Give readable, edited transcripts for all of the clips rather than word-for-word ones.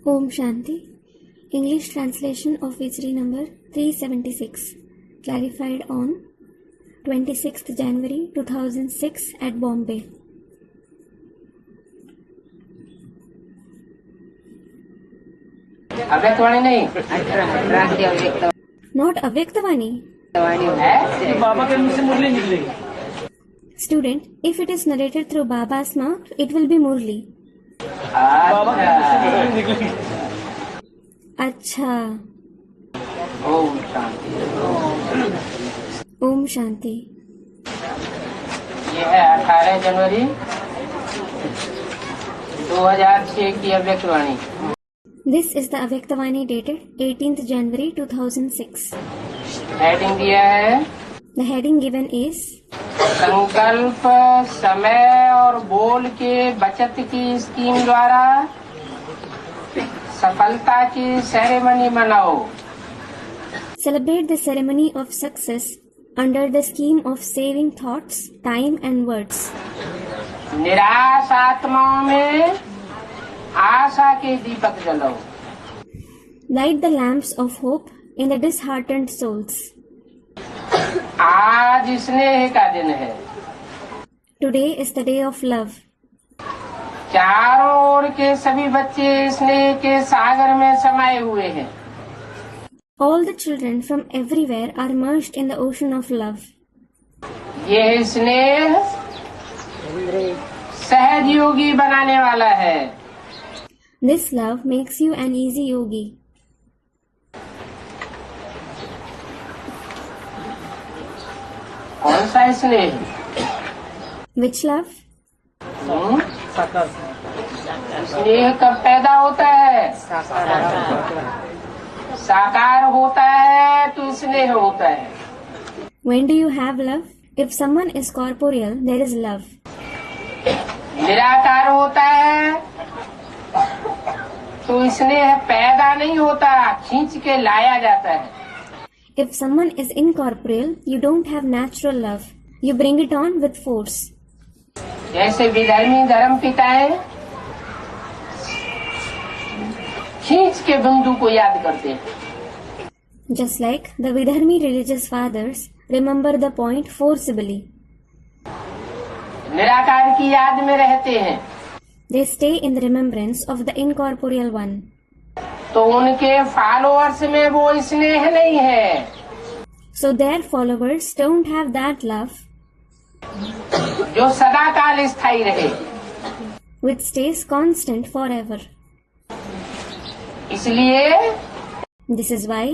Om Shanti. English translation of Vijri number 376, clarified on 26th January 2006 at Bombay. अव्यक्तवाणी नहीं, Not Avyaktavani. बाबा के मुंह से मुरली निकलेगी. Student, if it is narrated through Baba's mouth, it will be Murli. बाबा के मुंह से मुरली निकलेगी. अच्छा. ओम शांति. Om Shanti. ये है 18 जनवरी 2006 की अव्यक्तवाणी. This is the Avyaktavani dated 18th January 2006. Heading दिया है The heading given is संकल्प समय और बोल के बचत की स्कीम द्वारा सफलता की सेरेमनी मनाओ. Celebrate the ceremony of success under the scheme of saving thoughts, time and words. निराश आत्माओं में आशा के दीपक जलाओ. Light the lamps of hope in the disheartened souls. आज स्नेह का दिन है. Today is the day of love. चारों ओर के सभी बच्चे स्नेह के सागर में समाये हुए हैं. All the children from everywhere are merged in the ocean of love. ये स्नेह सहज योगी बनाने वाला है. This love makes you an easy yogi. कौन सा स्नेह? Which love? स्नेह कब पैदा होता है? साकार होता है तो स्नेह होता है. When do you have love? If someone is corporeal, there is love. निराकार होता है तो स्नेह पैदा नहीं होता, खींच के लाया जाता है. If someone is incorporeal, you don't have natural love. You bring it on with force. जैसे विधर्मी धर्म पिताएं खींच के बिंदु को याद करते हैं. Just like the Vidharmi religious fathers remember the point forcibly. निराकार की याद में रहते हैं They stay in the remembrance of the incorporeal one. तो उनके फॉलोअर्स में वो स्नेह नहीं है. So their followers don't have that love जो सदा काल स्थायी रहे. which stays constant forever. इसलिए This is why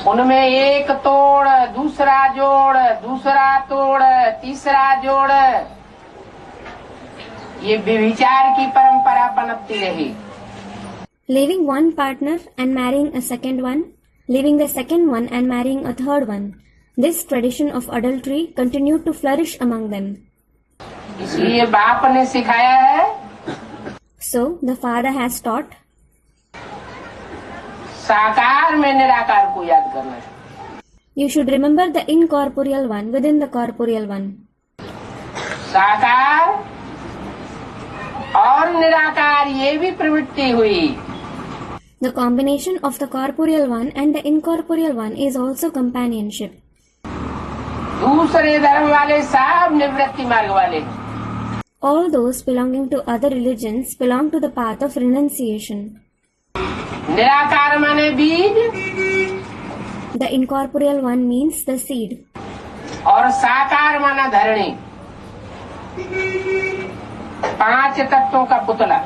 उनमें एक तोड़, दूसरा जोड़, दूसरा तोड़, तीसरा जोड़, ये व्यभिचार की परंपरा पनपती रही. leaving one partner and marrying a second one, leaving the second one and marrying a third one, this tradition of adultery continued to flourish among them. इसलिए बाप ने सिखाया है So the father has taught साकार में निराकार को याद करना है. you should remember the incorporeal one within the corporeal one. साकार और निराकार ये भी प्रवृत्ति हुई. The combination of the corporeal one and the incorporeal one is also companionship. दूसरे धर्म वाले सब निवृत्ति मार्ग वाले. All those belonging to other religions belong to the path of renunciation. निराकार माने बीज The incorporeal one means the seed, और साकार माना धरणी. 5 तत्वों का पुतला.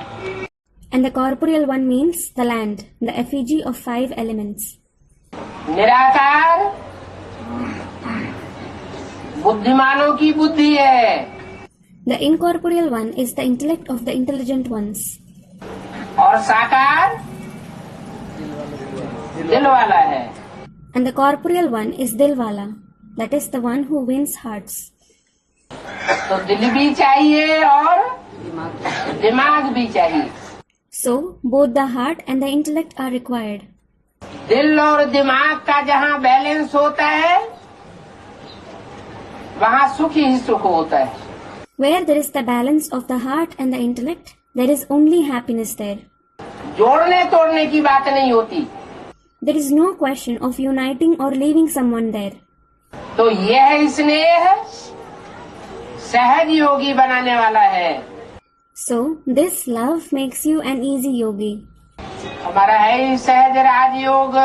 and the corporeal one means the land, the effigy of 5 elements. निराकार बुद्धिमानों की बुद्धि है. The incorporeal one is the intellect of the intelligent ones, और साकार दिल वाला है. and the corporeal one is Dilwala, that is the one who wins hearts. तो दिल भी चाहिए और दिमाग भी चाहिए. So both the heart and the intellect are required. दिल और दिमाग का जहाँ बैलेंस होता है वहाँ सुख ही सुख होता है. Where there is the balance of the heart and the intellect, there is only happiness there. जोड़ने तोड़ने की बात नहीं होती। There is no question of uniting or leaving someone there. तो यह स्नेह सहज योगी बनाने वाला है। So, this love makes you an easy yogi. हमारा है ही सहज राजयोग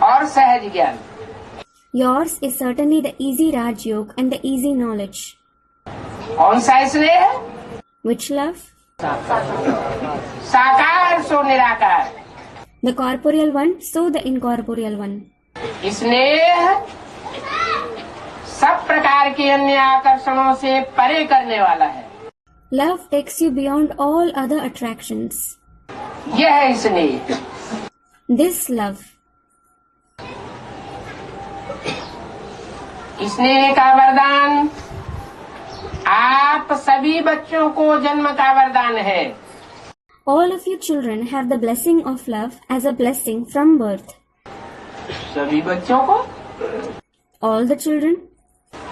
और सहज ज्ञान। Yours is certainly the easy Raj Yoga and the easy knowledge. कौन सा स्नेह? Which love? साकार सो निराकार। The corporeal one, so the incorporeal one. स्नेह सब प्रकार के अन्य आकर्षणों से परे करने वाला है। Love takes you beyond all other attractions. यह है स्नेह। This love. स्नेह का वरदान आप सभी बच्चों को जन्म का वरदान है। All of you children have the blessing of love as a blessing from birth. सभी बच्चों को? All the children?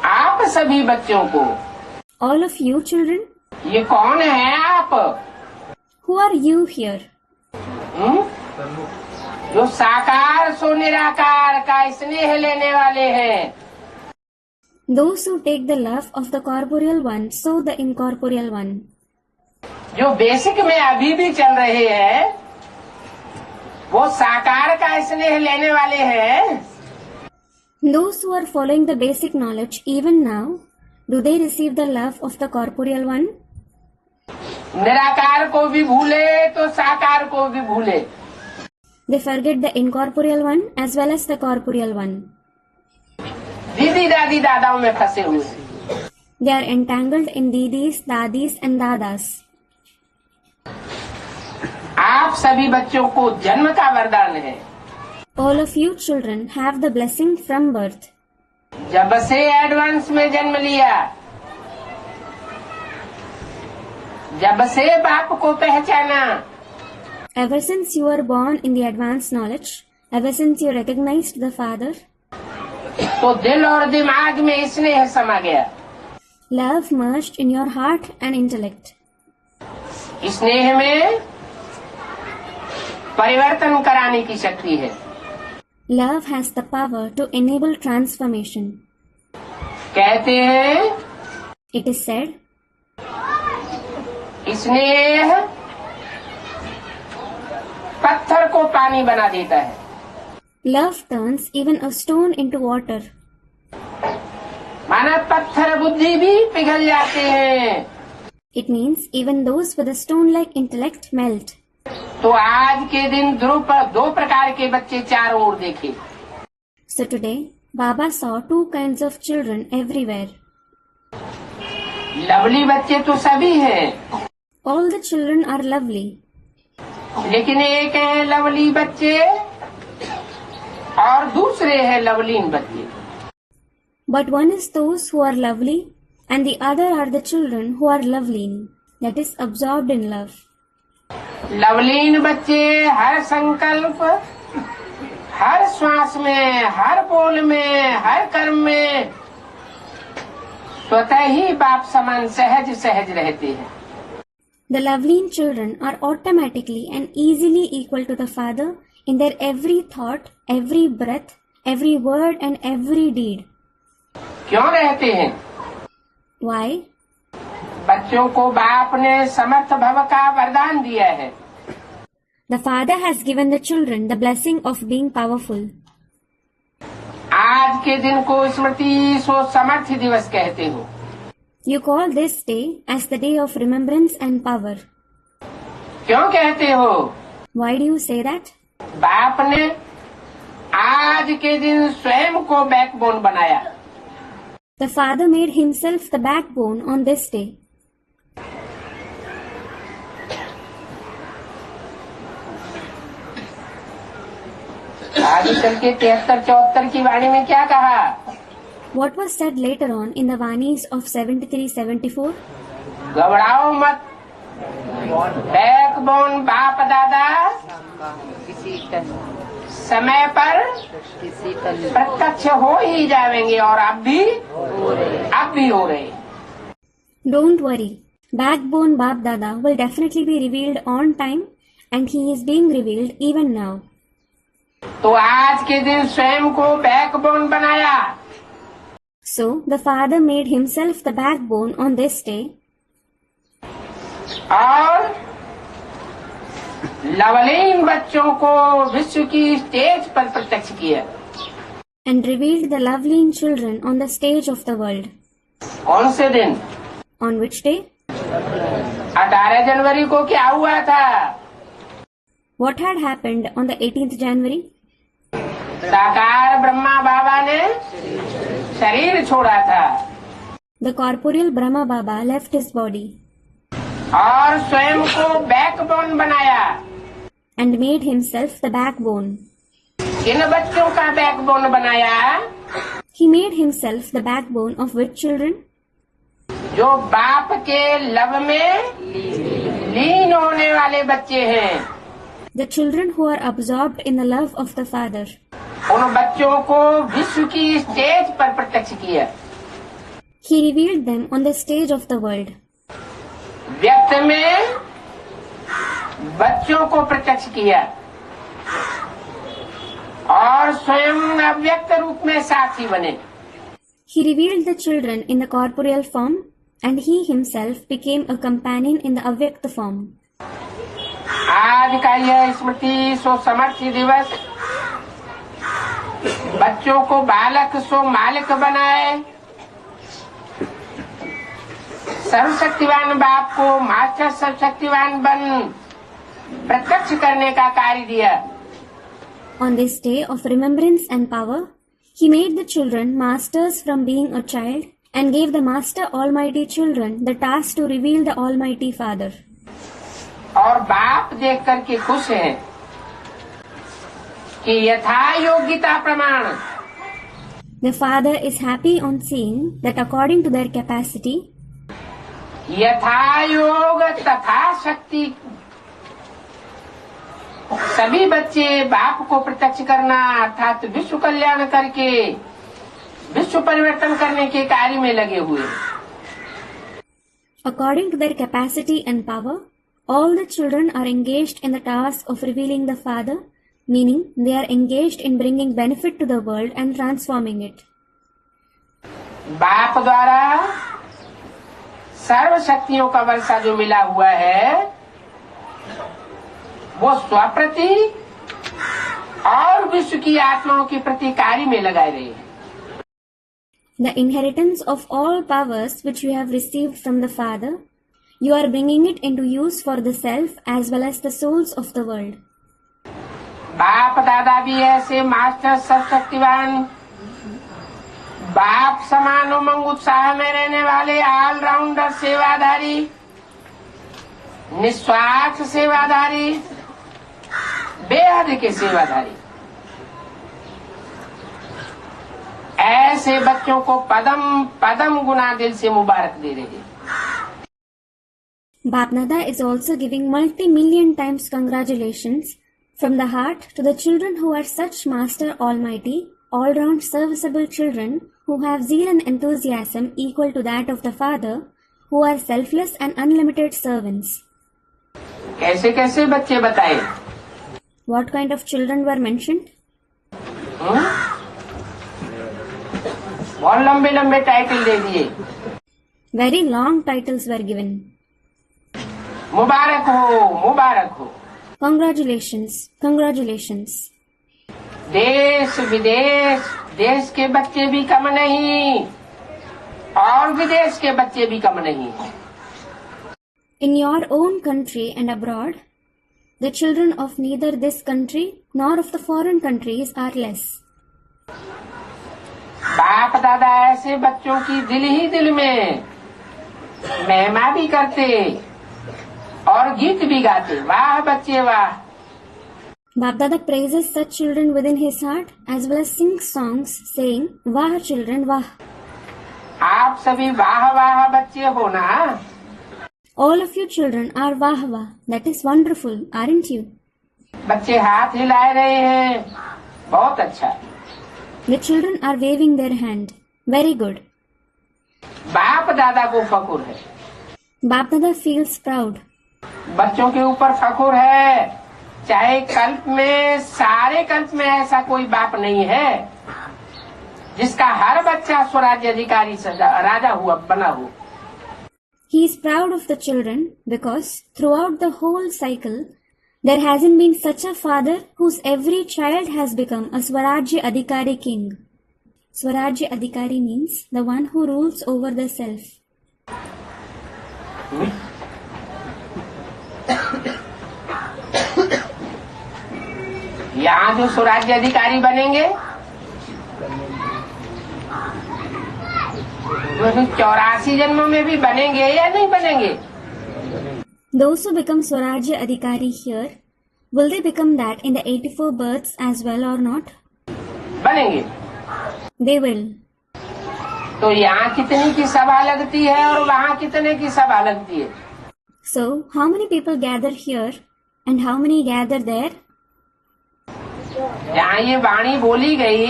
आप सभी बच्चों को? All of you children? ये कौन है आप? Who are you here? जो साकार सो निराकार का स्नेह लेने वाले हैं। Those who take the love of the corporeal one, so the incorporeal one. जो बेसिक में अभी भी चल रहे हैं वो साकार का स्नेह लेने वाले हैं। Those who are following the basic knowledge even now, do they receive the love of the corporeal one? निराकार को भी भूले तो साकार को भी भूले। They forget the incorporeal one as well as the corporeal one. दीदी दादी दादाओं में फंसे हुए। They are entangled in didis, dadis and dadas. आप सभी बच्चों को जन्म का वरदान है। All of you children have the blessing from birth. जब से एडवांस में जन्म लिया, जब से बाप को पहचाना, Ever since you were born in the advanced knowledge, ever since you recognized the Father, तो दिल और दिमाग में स्नेह समा गया। love merged in your heart and intellect. स्नेह में परिवर्तन कराने की शक्ति है। Love has the power to enable transformation. कहते हैं It is said, स्नेह पत्थर को पानी बना देता है। love turns even a stone into water. माना पत्थर बुद्धि भी पिघल जाते हैं। It means even those with a stone-like intellect melt. तो आज के दिन दो प्रकार के बच्चे चारों ओर देखे। So today, Baba saw two kinds of children everywhere. Lovely बच्चे तो सभी हैं, All the children are lovely, लेकिन एक है लवली बच्चे और दूसरे हैं लवलीन बच्चे। but one is those who are lovely and the other are the children who are loveline, that is absorbed in love. Lovleen बच्चे हर संकल्प, हर श्वास में, हर बोल में, हर कर्म में स्वतः ही बाप समान सहज सहज रहते हैं। The loveline children are automatically and easily equal to the Father in their every thought, every breath, every word and every deed. क्यों रहते हैं? Why? बच्चों को बाप ने समर्थ भव का वरदान दिया है। The Father has given the children the blessing of being powerful. आज के दिन को स्मृति सो समर्थ दिवस कहते हो। You call this day as the day of remembrance and power. क्यों कहते हो? Why do you say that? बाप ने आज के दिन स्वयं को बैकबोन बनाया। The Father made himself the backbone on this day. आगे चल के 73-74 की वाणी में क्या कहा? What was said later on in the Vanis of 73-74? घबराओ मत, बैकबोन बाप दादा समय पर प्रत्यक्ष हो ही जाएंगे और अब भी हो रहे। Don't worry. Backbone Bap Dada will definitely be revealed on time and he is being revealed even now. तो आज के दिन स्वयं को बैकबोन बनाया, So the Father made himself the backbone on this day और लवलीन बच्चों को विश्व की स्टेज पर प्रत्यक्ष किया। and revealed the loveling children on the stage of the world. कौन से दिन? On which day? 18 जनवरी को क्या हुआ था? What had happened on the 18th January? साकार ब्रह्मा बाबा ने शरीर छोड़ा था The corporeal Brahma Baba left his body और स्वयं को बैकबोन बनाया। and made himself the backbone. किन बच्चों का बैकबोन बनाया? He made himself the backbone of which children? जो बाप के लव में लीन होने वाले बच्चे हैं। The children who are absorbed in the love of the Father. उन बच्चों को विश्व की स्टेज पर प्रत्यक्ष किया। He revealed them on the stage of the world. व्यक्त में बच्चों को प्रत्यक्ष किया और स्वयं अव्यक्त रूप में साक्षी बने। He revealed the children in the corporeal form, and he himself became a companion in the avyakta form. आज का यह स्मृति सो समर्थी दिवस बच्चों को बालक सो मालिक बनाए, सर्वशक्तिवान बाप को मास्टर सर्वशक्तिवान बन प्रत्यक्ष करने का कार्य दिया। On this day of remembrance and power, he made the children masters from being a child and gave the Master Almighty children the task to reveal the Almighty Father. और बाप देख करके खुश है कि यथा योग्यता प्रमाण The Father is happy on seeing that according to their capacity, यथा योग तथा शक्ति सभी बच्चे बाप को प्रत्यक्ष करना अर्थात विश्व कल्याण करके विश्व परिवर्तन करने के कार्य में लगे हुए। according to their capacity and power, all the children are engaged in the task of revealing the Father, meaning they are engaged in bringing benefit to the world and transforming it. बाप द्वारा सर्व शक्तियों का वर्षा जो मिला हुआ है वो स्वप्रति और विश्व की आत्माओं के प्रति कार्य में लगाए रहे हैं। The inheritance of all powers which you have received from the Father, you are bringing it into use for the self as well as the souls of the world. बाप दादा भी ऐसे मास्टर सर्वशक्तिवान बाप समान उमंग उत्साह में रहने वाले ऑलराउंडर सेवाधारी निस्वार्थ सेवाधारी बेहद के सेवाधारी ऐसे बच्चों को पदम पदम गुना दिल से मुबारक दे रहे हैं। Bapnada is also giving multi-million times congratulations from the heart to the children who are such Master Almighty, all-round serviceable children who have zeal and enthusiasm equal to that of the Father, who are selfless and unlimited servants. कैसे कैसे बच्चे बताए? What kind of children were mentioned? बहुत लंबे लंबे title दे दिए। Very long titles were given. मुबारक हो, मुबारक हो। Congratulations, congratulations. देश विदेश देश के बच्चे भी कम नहीं और विदेश के बच्चे भी कम नहीं। In your own country and abroad, the children of neither this country nor of the foreign countries are less. बाप दादा ऐसे बच्चों की दिल ही दिल में महिमा भी करते और गीत भी गाते, वाह बच्चे वाह। Bapdada praises such children within his heart as well as sings songs saying, Vah children, Vah. आप सभी वाह वाह बच्चे हो ना? All of you children are Vah Vah. That is wonderful, aren't you? बच्चे हाथ हिला रहे हैं, बहुत अच्छा। The children are waving their hand. Very good. बाप दादा को फखुर है, Bapdada feels proud. बच्चों के ऊपर फखुर है चाहे कल्प में, सारे कल्प में ऐसा कोई बाप नहीं है जिसका हर बच्चा स्वराज्य अधिकारी राजा हुआ बना हो। He is proud of the children because throughout the whole cycle, there hasn't been such a father whose every child has become a Swarajya Adhikari king. Swarajya Adhikari means the one who rules over the self. यहाँ जो स्वराज्य अधिकारी बनेंगे वो 84 जन्मों में भी बनेंगे या नहीं बनेंगे? Those who become Swarajya Adhikari here, will they become that in the 84 births as well or not? बनेंगे। They will. तो यहाँ कितनी की सभा लगती है और वहाँ कितने की सभा लगती है? So, how many people gather here and how many gather there? जहाँ ये वाणी बोली गई,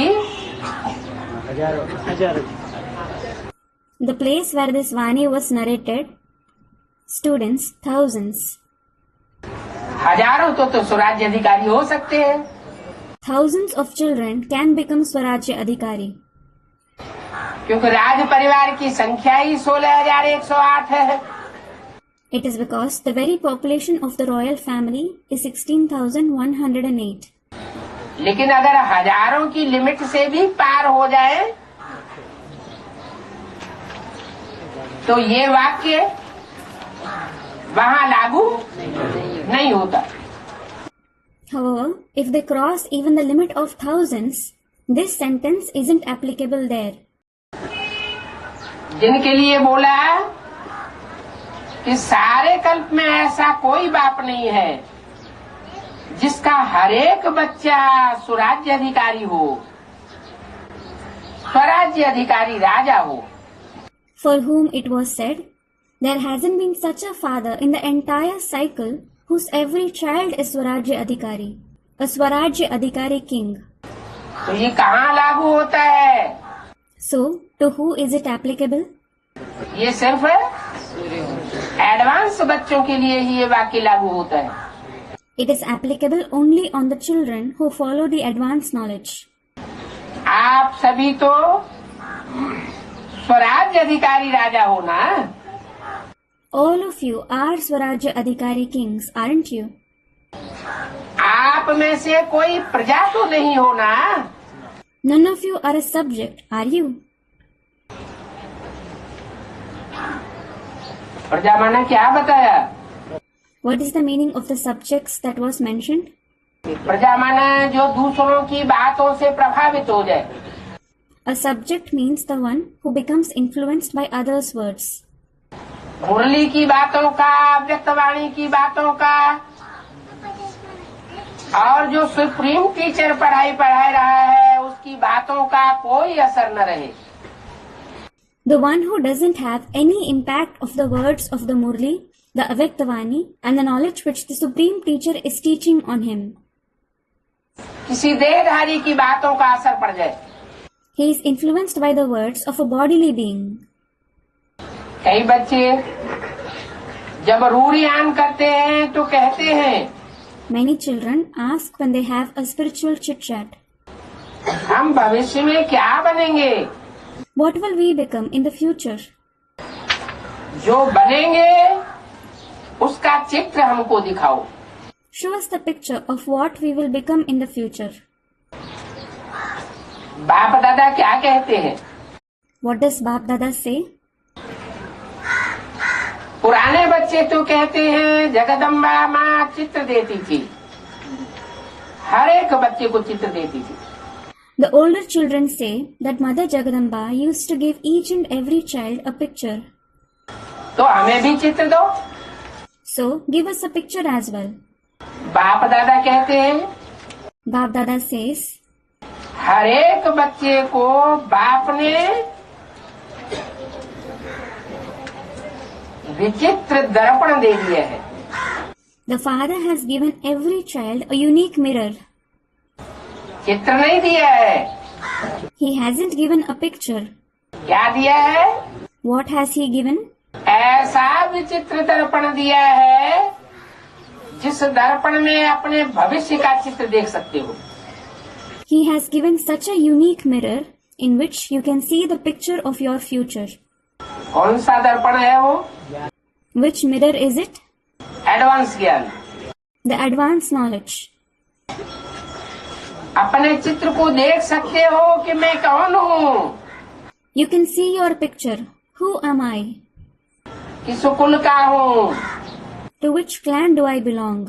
The place where this Vani was narrated, students, thousands. हजारों तो स्वराज्य अधिकारी हो सकते हैं। Thousands of children can become Swarajya Adhikari. क्योंकि राज परिवार की संख्या ही 16,108 है। It is because the very population of the royal family is 16,108. लेकिन अगर हजारों की लिमिट से भी पार हो जाए तो ये वाक्य वहाँ लागू नहीं होता। However, if they cross even the limit of thousands, this sentence isn't applicable there. जिनके लिए बोला कि सारे कल्प में ऐसा कोई बाप नहीं है जिसका हर एक बच्चा स्वराज्य अधिकारी हो, स्वराज्य अधिकारी राजा हो। For whom it was said, there hasn't been such a father in the entire cycle whose every child is Swarajya Adhikari, a Swarajya Adhikari king. तो ये कहाँ लागू होता है? So, to who is it applicable? ये सिर्फ advance बच्चों के लिए ही ये वाक्य लागू होता है। It is applicable only on the children who follow the advanced knowledge. आप सभी तो स्वराज्य अधिकारी राजा हो ना? All of you are Swarajya Adhikari kings, aren't you? आप में से कोई प्रजा तो नहीं हो ना? None of you are a subject, are you? प्रजा माने क्या बताया? What is the meaning of the subjects that was mentioned? प्रजा माने जो दूसरों की बातों से प्रभावित हो जाए। A subject means the one who becomes influenced by others' words. मुरली की बातों का, व्यक्तवाणी की बातों का, और जो सुप्रीम टीचर पढ़ाई पढ़ा रहा है उसकी बातों का कोई असर न रहे। The one who doesn't have any impact of the words of the Murli, the Avektavani, and the knowledge which the supreme teacher is teaching on him. किसी देहधारी की बातों का असर पड़ जाए। He is influenced by the words of a bodily being. कई बच्चे जब रूढ़ियान करते हैं तो कहते हैं, Many children ask when they have a spiritual chit-chat, हम भविष्य में क्या बनेंगे? what will we become in the future? जो बनेंगे उसका चित्र हमको दिखाओ। Show us the picture of what we will become in the future. बाप दादा क्या कहते हैं? What does Bap Dada say? पुराने बच्चे तो कहते हैं जगदम्बा माँ चित्र देती थी, हर एक बच्चे को चित्र देती थी। The older children say that Mother Jagadamba used to give each and every child a picture. तो हमें भी चित्र दो। So, give us a picture as well. बाप दादा कहते हैं Bap Dada says, हर एक बच्चे को बाप ने विचित्र दर्पण दे दिया है। the father has given every child a unique mirror. चित्र नहीं दिया है। He hasn't given a picture. क्या दिया है? What has he given? ऐसा विचित्र दर्पण दिया है जिस दर्पण में अपने भविष्य का चित्र देख सकते हो। He has given such a unique mirror in which you can see the picture of your future. कौन सा दर्पण है वो? Which mirror is it? Advance ज्ञान। The advanced knowledge. अपने चित्र को देख सकते हो कि मैं कौन हूँ। You can see your picture. Who am I? किस कुल का हूँ? To which clan do I belong?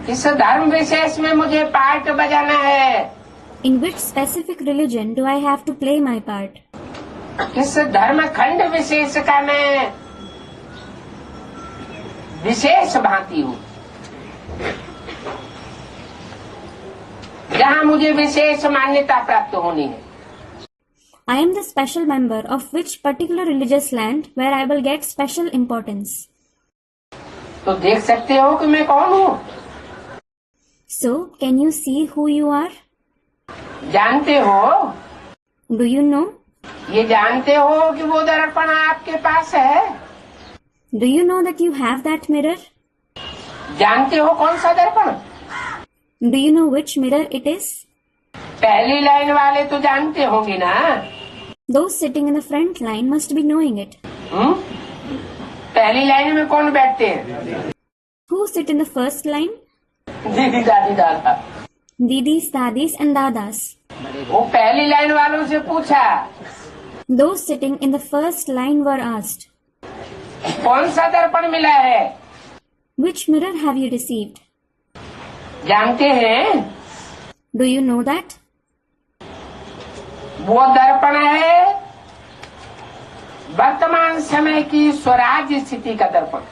किस धर्म विशेष में मुझे पार्ट बजाना है? In which specific religion do I have to play my part? किस धर्म खंड विशेष का मैं विशेष भांति हूँ, जहाँ मुझे विशेष मान्यता प्राप्त होनी है। I am the special member of which particular religious land where I will get special importance. तो देख सकते हो कि मैं कौन हूँ। So, can you see who you are? जानते हो? Do you know? ये जानते हो कि वो दर्पण आपके पास है? Do you know that you have that mirror? जानते हो कौन सा दर्पण? Do you know which mirror it is? पहली लाइन वाले तो जानते होंगे ना। Those sitting in the front line must be knowing it. पहली लाइन में कौन बैठते हैं? Who sit in the first line? दीदी दादी दादा। Didis, dadis and dadas. वो पहली लाइन वालों से पूछा, Those sitting in the first line were asked, कौन सा दर्पण मिला है? Which mirror have you received? जानते हैं? Do you know that? वो दर्पण है वर्तमान समय की स्वराज्य स्थिति का दर्पण।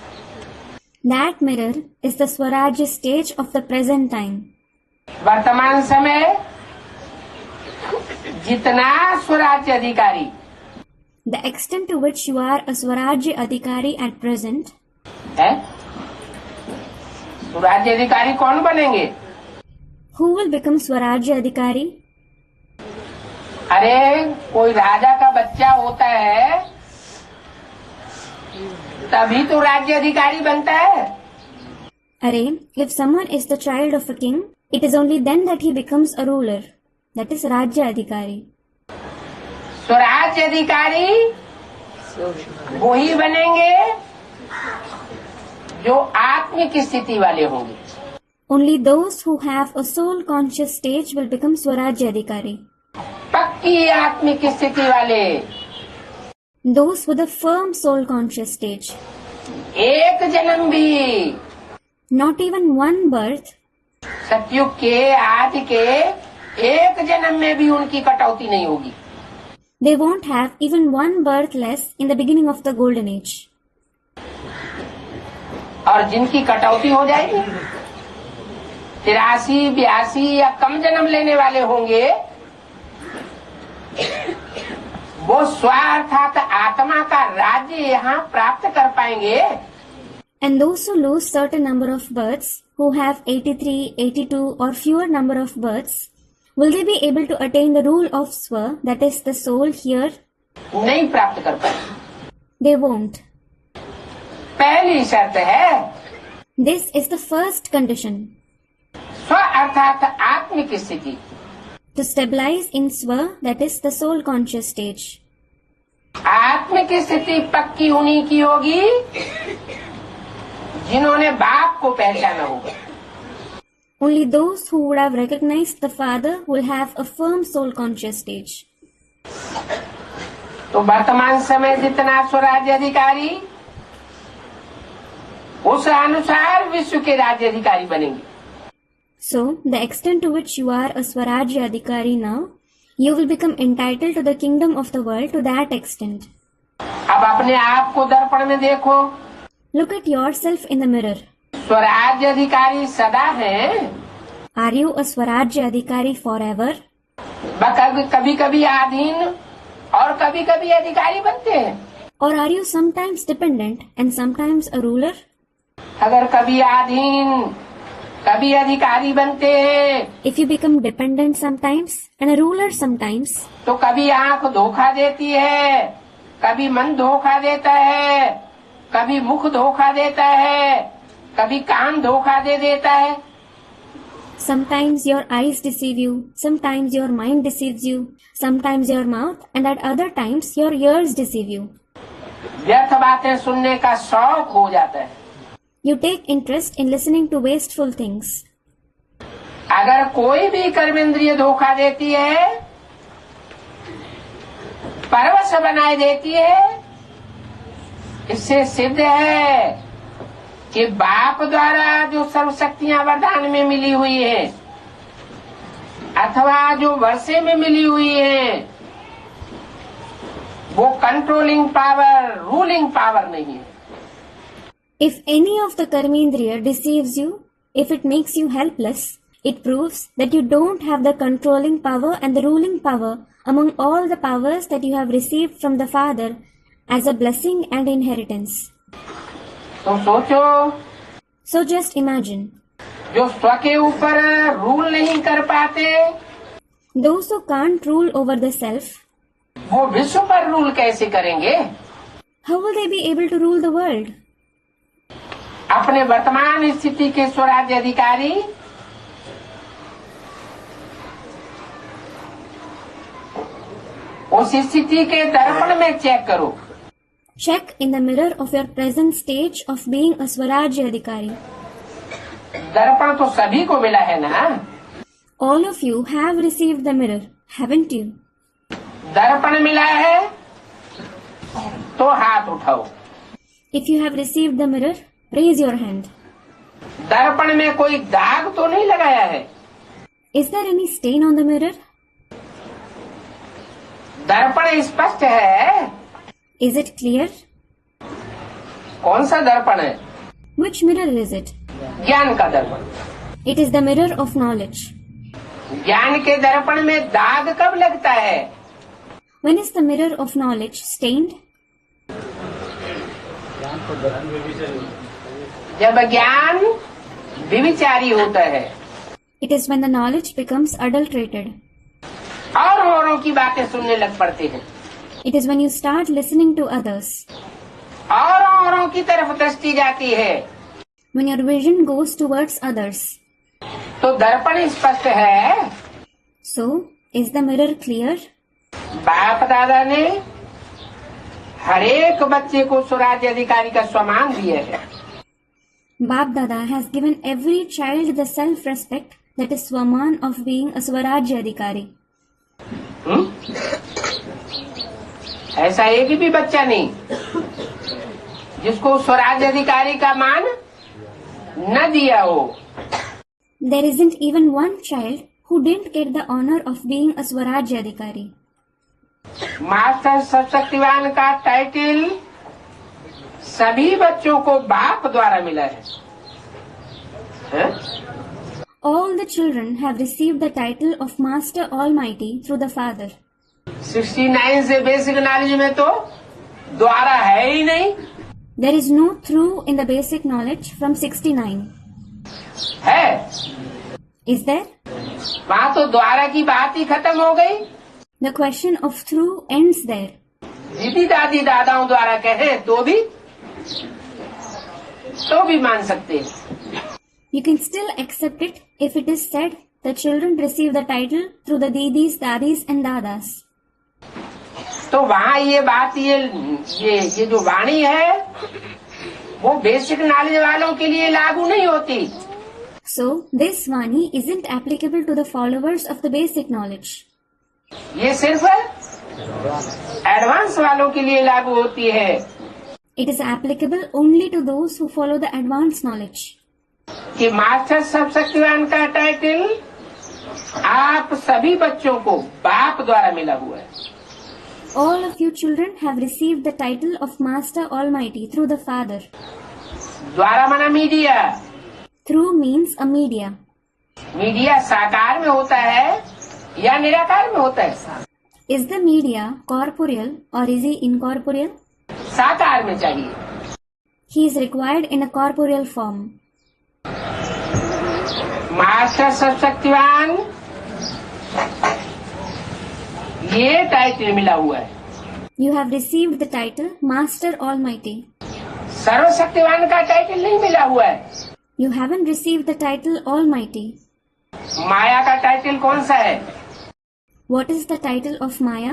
That mirror is the Swarajya stage of the present time. वर्तमान समय जितना स्वराज्य अधिकारी, The extent to which you are a Swarajya Adhikari at present, है, स्वराज्य अधिकारी कौन बनेंगे? who will become Swarajya Adhikari? अरे कोई राजा का बच्चा होता है तभी तो राज्य अधिकारी बनता है। Array, if someone is the child of a king, it is only then that he becomes a ruler. That is Rajya Adhikari. स्वराज्य अधिकारी वही बनेंगे जो आत्मिक स्थिति वाले होंगे। Only those who have a soul conscious stage will become Swarajya Adhikari. पक्की आत्मिक स्थिति वाले, Those with a firm soul conscious stage. एक जन्म भी, Not even one birth, सतयुग के आज के एक जन्म में भी उनकी कटौती नहीं होगी। they won't have even one birth less in the beginning of the golden age. और जिनकी कटौती हो जाएगी 83, 82 या कम जन्म लेने वाले होंगे, वो स्व अर्थात आत्मा का राज्य यहाँ प्राप्त कर पाएंगे। And those who lose certain number of births, who have 83, 82 or fewer number of births, will they be able to attain the rule of Swa, that is the soul here? नहीं प्राप्त कर पाएंगे। They won't. पहली शर्त है This is the first condition. स्व अर्थात आत्मिक स्थिति। To stabilize in Swa, that is the soul conscious stage. आत्मिक स्थिति पक्की उन्हीं की होगी जिन्होंने बाप को पहचाना होगा। Only those who would have recognized the Father will have a firm soul conscious stage. तो वर्तमान समय जितना स्वराज्य अधिकारी, उस अनुसार विश्व के राज्य अधिकारी बनेंगे। So, the extent to which you are a Swarajya Adhikari now, you will become entitled to the kingdom of the world to that extent. अब अपने आप को दर्पण में देखो। Look at yourself in the mirror. स्वराज्य अधिकारी सदा हैं, Are you a Swarajya Adhikari forever? कभी कभी अधीन और कभी कभी अधिकारी बनते हैं। Or are you sometimes dependent and sometimes a ruler? अगर कभी अधीन कभी अधिकारी बनते हैं If you become dependent sometimes and a ruler sometimes, तो कभी आंख धोखा देती है, कभी मन धोखा देता है, कभी मुख धोखा देता है, कभी कान धोखा दे देता है, Sometimes your eyes deceive you, sometimes your mind deceives you, sometimes your mouth, and at other times your ears deceive you. व्यर्थ बातें सुनने का शौक हो जाता है। You take interest in listening to wasteful things. अगर कोई भी कर्मेंद्रिय धोखा देती है, परवश बनाए देती है, इससे सिद्ध है कि बाप द्वारा जो सर्वशक्तियां वरदान में मिली हुई है अथवा जो वर्षे में मिली हुई है, वो कंट्रोलिंग पावर, रूलिंग पावर नहीं है। If any of the karmendriya deceives you, if it makes you helpless, it proves that you don't have the controlling power and the ruling power among all the powers that you have received from the Father as a blessing and inheritance. तो सोचो, So just imagine, जो स्व के ऊपर rule नहीं कर पाते, those who can't rule over the self, वो विश्व पर रूल कैसे करेंगे? how will they be able to rule the world? अपने वर्तमान स्थिति के स्वराज्य अधिकारी उस स्थिति के दर्पण में चेक करो। Check in the mirror of your present stage of being a Swarajya Adhikari. दर्पण तो सभी को मिला है ना? All of you have received the mirror, haven't you? दर्पण मिला है तो हाथ उठाओ। If you have received the mirror, raise your hand. दर्पण में कोई दाग तो नहीं लगाया है? Is there any stain on the mirror? दर्पण स्पष्ट है। Is it clear? कौन सा दर्पण है? Which mirror is it? ज्ञान का दर्पण। It is the mirror of knowledge. ज्ञान के दर्पण में दाग कब लगता है? When is the mirror of knowledge stained? जब ज्ञान विविचारी होता है It is when the knowledge becomes adulterated. और औरों की बातें सुनने लग पड़ते हैं It is when you start listening to others. और औरों की तरफ दृष्टि जाती है When your vision goes towards others. तो दर्पण स्पष्ट है। So, is the mirror clear? बाप दादा ने हर एक बच्चे को स्वराज्य अधिकारी का सम्मान दिया है। Bap Dada has given every child the self-respect that is Swaman of being a Swarajya Adhikari. ऐसा एक भी बच्चा नहीं जिसको स्वराज्य अधिकारी का मान न दिया हो। There isn't even one child who didn't get the honor of being a Swarajya Adhikari. Master सशक्तिवान का टाइटल सभी बच्चों को बाप द्वारा मिला है? All the children have received the title of Master Almighty through the Father. 69 से बेसिक नॉलेज में तो द्वारा है ही नहीं। There is no through in the basic knowledge from 69. है? Is there? वहाँ तो द्वारा की बात ही खत्म हो गई। The question of through ends there. दीदी दादी दादाओं द्वारा कहे तो भी मान सकते हैं। You can still accept it if it is said the children receive the title through the didis, dadis and dadas. तो वहाँ ये बात ये जो वाणी है वो बेसिक नॉलेज वालों के लिए लागू नहीं होती। So this Vani isn't applicable to the followers of the basic knowledge. ये सिर्फ एडवांस वालों के लिए लागू होती है। It is applicable only to those who follow the advanced knowledge. कि मास्टर सर्वशक्तिवान का टाइटल आप सभी बच्चों को बाप द्वारा मिला हुआ है। All of you children have received the title of Master Almighty through the Father. द्वारा माना media. Through means a media. Media साकार में होता है या निराकार में होता है? Is the media corporeal or is he incorporeal? साकार में चाहिए। He is required in a corporeal form. Master सर्वशक्तिवान ये टाइटल मिला हुआ है। You have received the title Master Almighty. सर्वशक्तिवान का टाइटल नहीं मिला हुआ है। You haven't received the title Almighty. माया का टाइटल कौन सा है? What is the title of Maya?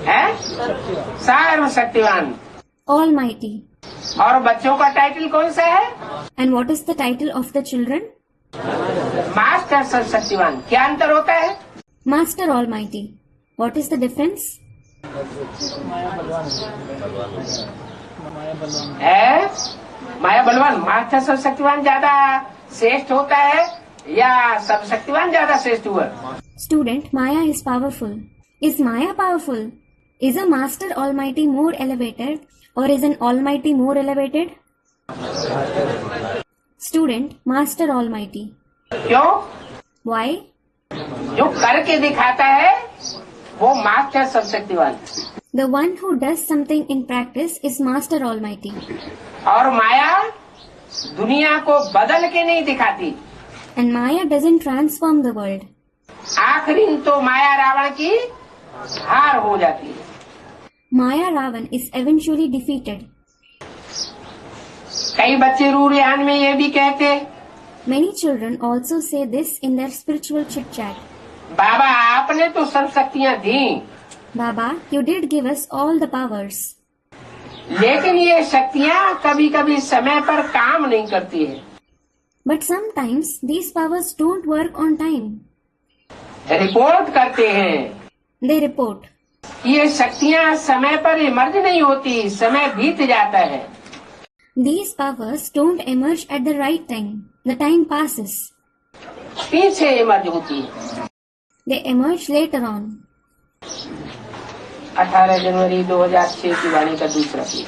है सर्वशक्तिवान। Almighty. और बच्चों का टाइटल कौन सा है? And what is the title of the children? Master सर्वशक्तिवान। क्या अंतर होता है? Master Almighty. What is the difference? है माया बलवान। मास्टर सर्वशक्तिवान ज्यादा श्रेष्ठ होता है या सर्वशक्तिवान ज्यादा श्रेष्ठ हुआ? Student, Maya is powerful. Is Maya powerful? Is a Master Almighty more elevated or is an Almighty more elevated? Student, Master Almighty. क्यों? Why? जो करके दिखाता है वो मास्टर सर्वशक्तिवान। The one who does something in practice is Master Almighty. और माया दुनिया को बदल के नहीं दिखाती। And Maya doesn't transform the world. आखिरी तो माया रावण की हार हो जाती है। Maya Ravan is eventually defeated. कई बच्चे रूरियान में ये भी कहते, Many children also say this in their spiritual chit-chat. बाबा आपने तो सब शक्तियाँ दी, Baba, you did give us all the powers. लेकिन ये शक्तियाँ कभी कभी समय पर काम नहीं करती है। But sometimes these powers don't work on time. Report करते हैं, They report. ये शक्तियाँ समय पर इमर्ज नहीं होती, समय बीत जाता है। These powers don't emerge at the right time. The time passes. पीछे इमर्ज होती है। They emerge later on. 18 जनवरी 2006 की वाणी का दूसरा page.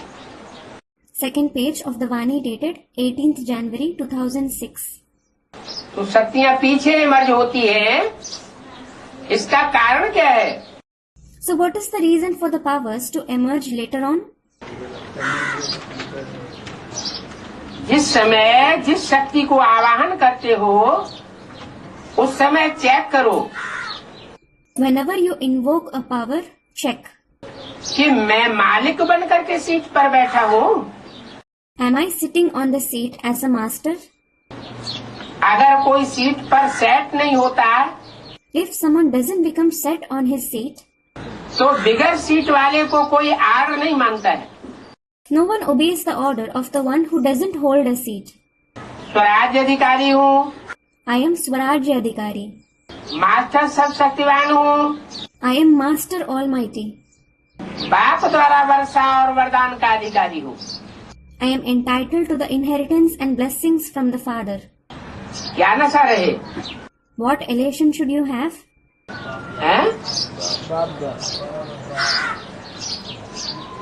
Second page of the Vani dated 18th January 2006. तो शक्तियाँ पीछे इमर्ज होती हैं, इसका कारण क्या है? So what is the reason for the powers to emerge later on? जिस समय जिस शक्ति को आवाहन करते हो उस समय चेक करो Whenever you invoke a power, check. कि मैं मालिक बन करके सीट पर बैठा हूँ। Am I sitting on the seat as a master? अगर कोई सीट पर सेट नहीं होता If someone doesn't become set on his seat, तो बिगर सीट वाले को कोई आर नहीं मानता है। no one obeys the order of the one who doesn't hold a seat. स्वराज्य अधिकारी हूँ, I am Swarajya Adhikari. Master सर्वशक्तिवान हूँ, I am Master Almighty. बाप द्वारा वर्षा और वरदान का अधिकारी हूँ। I am entitled to the inheritance and blessings from the Father. क्या नशा रहे? What elation should you have? हैं?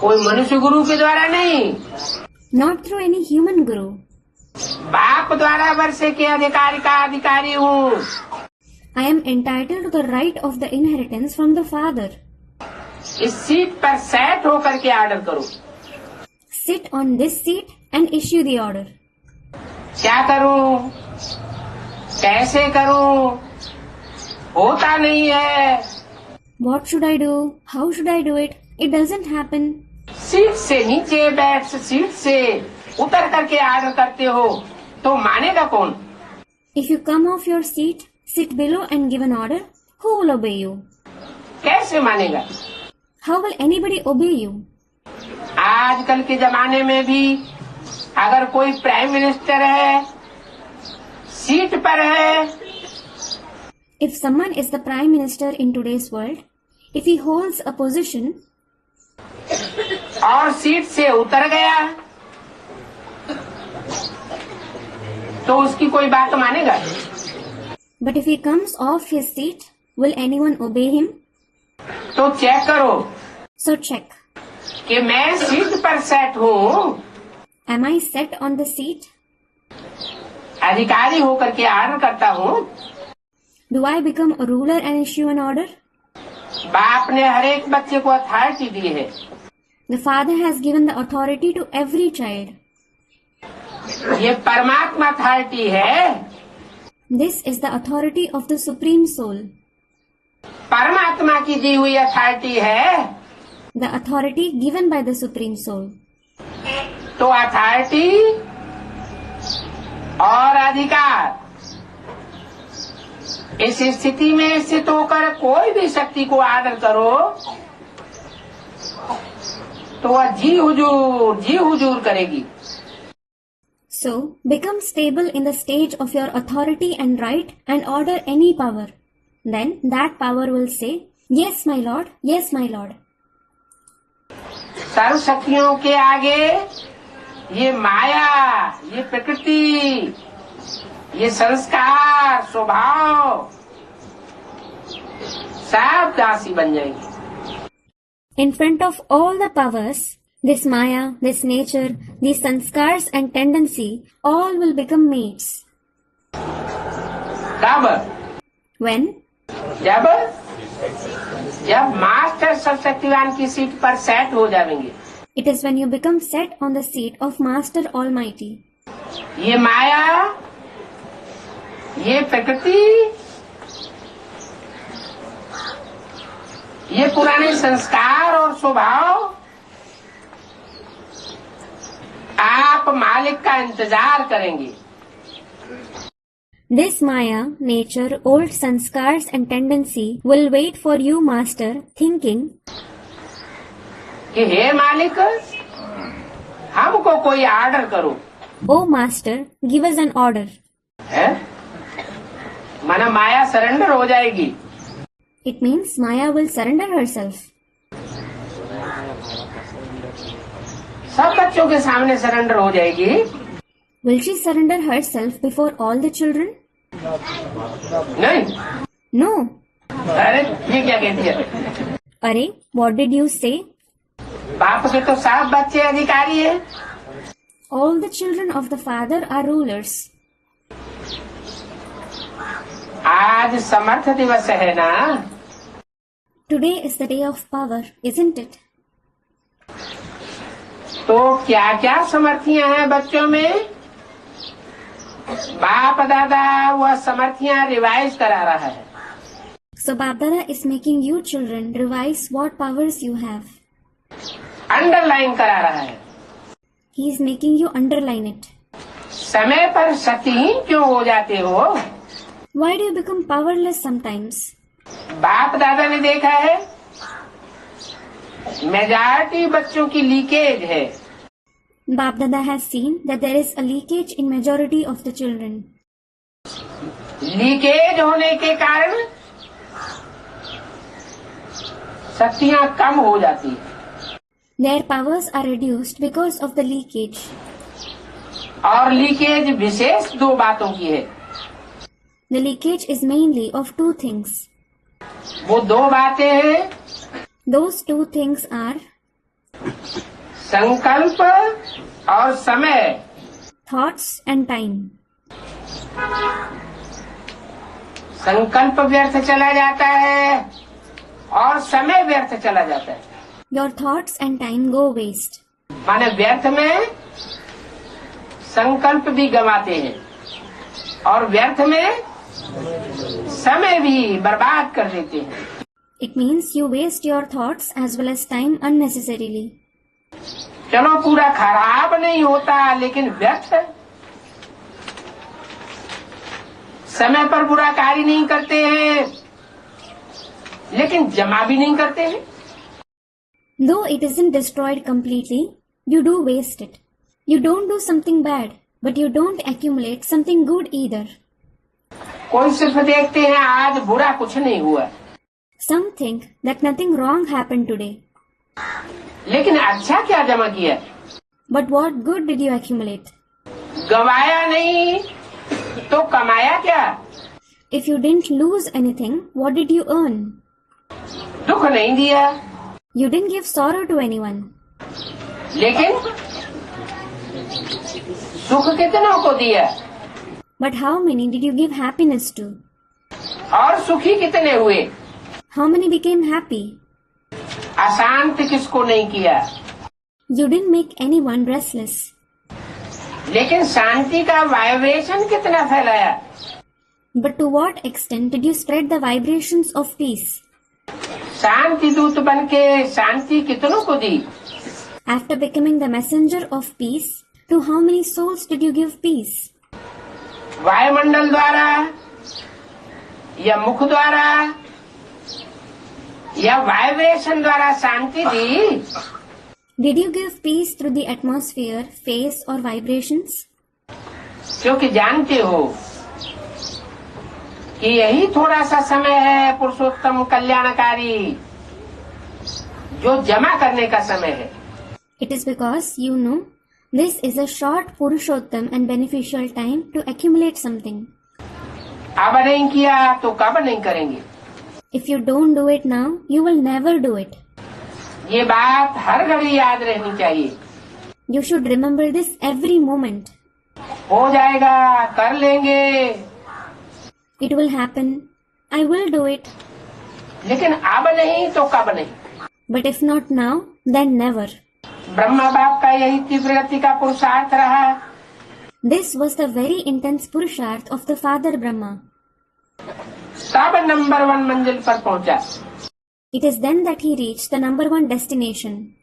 कोई मनुष्य गुरु के द्वारा नहीं, Not through any human guru. बाप द्वारा वर्षे के अधिकारी का अधिकारी हूँ। I am entitled to the right of the inheritance from the Father. इस सीट पर सेट होकर के ऑर्डर करो। Sit on this seat and issue the order. क्या करूं? कैसे करूं? होता नहीं है। What should I do? How should I do it? It doesn't happen. Seat से नीचे बैठ, सीट से उतर करके ऑर्डर करते हो तो मानेगा कौन? If you come off your seat, sit below and give an order, who will obey you? कैसे मानेगा? How will anybody obey you? आजकल के जमाने में भी अगर कोई प्राइम मिनिस्टर है, सीट पर है, If someone is the Prime Minister in today's world, if he holds a position और सीट से उतर गया तो उसकी कोई बात मानेगा? but if he comes off his seat, will anyone obey him? तो चेक करो So check. कि मैं सीट पर सेट हूँ, Am I set on the seat? अधिकारी होकर के ऑर्डर करता हूँ। Do I become a ruler and issue an order? बाप ने हर एक बच्चे को अथॉरिटी दी है। The Father has given the authority to every child. ये परमात्मा अथॉरिटी है। This is the authority of the Supreme Soul. परमात्मा की दी हुई अथॉरिटी है। The authority given by the Supreme Soul. तो अथॉरिटी और अधिकार इस स्थिति में स्थित होकर कोई भी शक्ति को आदर करो तो वह जी हुजूर करेगी. So, become stable in the stage of your authority and right and order any power. Then that power will say, yes my lord, yes my lord. सर्व शक्तियों के आगे ये माया, ये प्रकृति, ये संस्कार, स्वभाव सब दासी बन जाएंगे. In front of all the powers, this Maya, this nature, these sanskars and tendency, all will become maids. कब? When? जब मास्टर सर्वशक्तिवान की सीट पर सेट हो जाएंगे. It is when you become set on the seat of Master Almighty. ये माया, ये प्रकृति, ये पुराने संस्कार और स्वभाव आप मालिक का इंतजार करेंगे. This Maya, nature, old sanskars and tendency will wait for you, Master, thinking, कि हे मालिक, हमको कोई ऑर्डर करो. Oh Master, give us an order. है? माना माया सरेंडर हो जाएगी. It means Maya will surrender herself. सब बच्चों के सामने सरेंडर हो जाएगी. Will she surrender herself before all the children? नहीं. No. अरे ये क्या कहती है? Arey, what did you say? बाप के तो सब बच्चे अधिकारी हैं. All the children of the Father are rulers. आज समर्थ दिवस है ना. Today is the day of power, isn't it? तो क्या क्या समर्थियां हैं बच्चों में? बाप दादा वह समर्थियां रिवाइज करा रहा है. So Babdada is making you children revise what powers you have. Underline करा रहा है. He is making you underline it. समय पर शक्तिहीन क्यों हो जाते हो? Why do you become powerless sometimes? बाप दादा ने देखा है मेजॉरिटी बच्चों की लीकेज है. Babdada has seen that there is a leakage in majority of the children. Leakage होने के कारण शक्तियां कम हो जाती है. Their powers are reduced because of the leakage. और लीकेज विशेष दो बातों की है. The leakage is mainly of two things. वो दो बातें हैं. Those two things are संकल्प और समय. thoughts and time. संकल्प व्यर्थ चला जाता है और समय व्यर्थ चला जाता है. Your thoughts and time go waste. माने व्यर्थ में संकल्प भी गंवाते हैं और व्यर्थ में समय भी बर्बाद कर देते हैं. It means you waste your thoughts as well as time unnecessarily. चलो पूरा खराब नहीं होता लेकिन व्यर्थ है. समय पर बुरा कार्य नहीं करते हैं लेकिन जमा भी नहीं करते हैं. Though it isn't destroyed completely, you do waste it. You don't do something bad, but you don't accumulate something good either. कोई सिर्फ देखते हैं आज बुरा कुछ नहीं हुआ. Some think that nothing wrong happened today. लेकिन अच्छा क्या जमा किया? But what good did you accumulate? गवाया नहीं तो कमाया क्या? If you didn't lose anything, what did you earn? दुख नहीं दिया. You didn't give sorrow to anyone. लेकिन सुख कितनों को दिया? But how many did you give happiness to? और सुखी कितने हुए? How many became happy? अशांत किसको नहीं किया? You didn't make anyone restless. लेकिन शांति का वाइब्रेशन कितना फैलाया? But to what extent did you spread the vibrations of peace? शांति दूत बनके शांति कितनों को दी? After becoming the messenger of peace, to how many souls did you give peace? वायुमंडल द्वारा या मुख द्वारा या वाइब्रेशन द्वारा शांति दी? Did you give peace through the atmosphere, phase or vibrations? क्योंकि जानते हो कि यही थोड़ा सा समय है पुरुषोत्तम कल्याणकारी, जो जमा करने का समय है. It is because you know this is a short Purushottam and beneficial time to accumulate something. अब नहीं किया तो कब नहीं करेंगे. If you don't do it now, you will never do it. ये बात हर घड़ी याद रहनी चाहिए. You should remember this every moment. हो जाएगा, कर लेंगे. It will happen. I will do it. लेकिन अब नहीं तो कब नहीं. But if not now, then never. Brahma बाप का यही तीव्र गति का पुरुषार्थ रहा. This was the very intense Purusharth of the Father Brahma. तब नंबर 1 मंजिल पर पहुंचा. It is then that he reached the number 1 destination.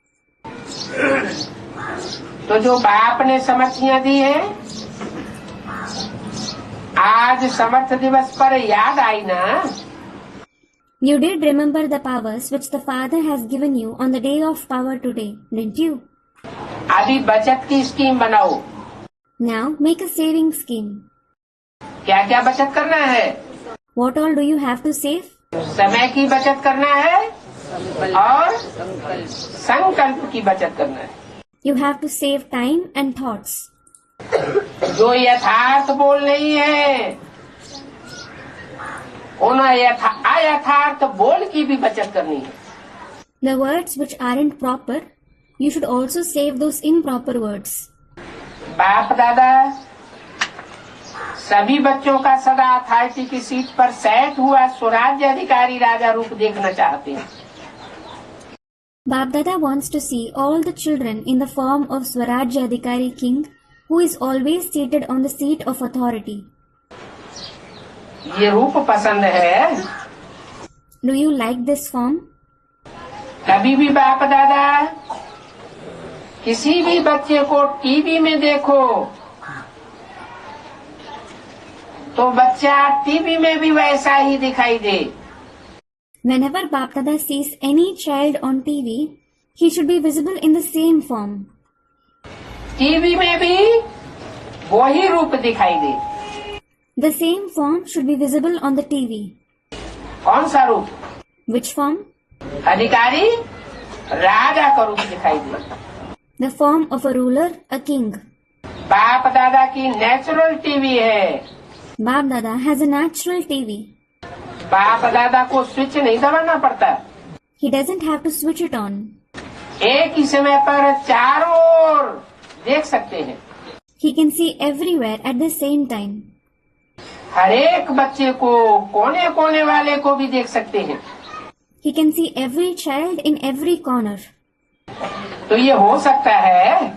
तो जो बाप ने समर्थियां दी है, आज समर्थ दिवस पर याद आई ना. You did remember the powers which the Father has given you on the day of power today, didn't you? अभी बचत की स्कीम बनाओ. Now make a saving scheme. क्या क्या बचत करना है? What all do you have to save? समय की बचत करना है और संकल्प की बचत करना है. You have to save time and thoughts. जो यथार्थ बोल नहीं है, उन अयथार्थ बोल की भी बचत करनी है. The words which aren't proper, you should also save those improper words. बाप दादा सभी बच्चों का सदा अथॉरिटी की सीट पर सेट हुआ स्वराज्य अधिकारी राजा रूप देखना चाहते हैं. Bap Dada wants to see all the children in the form of Swarajya Adhikari King, who is always seated on the seat of authority. ये रूप पसंद है? Do you like this form? कभी भी बाप दादा किसी भी बच्चे को टीवी में देखो तो बच्चा टीवी में भी वैसा ही दिखाई दे. Whenever Bap Dada sees any child on TV, he should be visible in the same form. TV में भी वही रूप दिखाई दे. The same form should be visible on the TV. कौन सा रूप? Which form? अधिकारी राजा का रूप दिखाई दे. The form of a ruler, a king. बाप दादा की नेचुरल टीवी है. Bap Dada has a natural TV. बाप दादा को स्विच नहीं दबाना पड़ता. He doesn't have to switch it on. एक ही समय पर चारों ओर देख सकते हैं. He can see everywhere at the same time. हर एक बच्चे को कोने कोने वाले को भी देख सकते हैं. He can see every child in every corner. तो ये हो सकता है.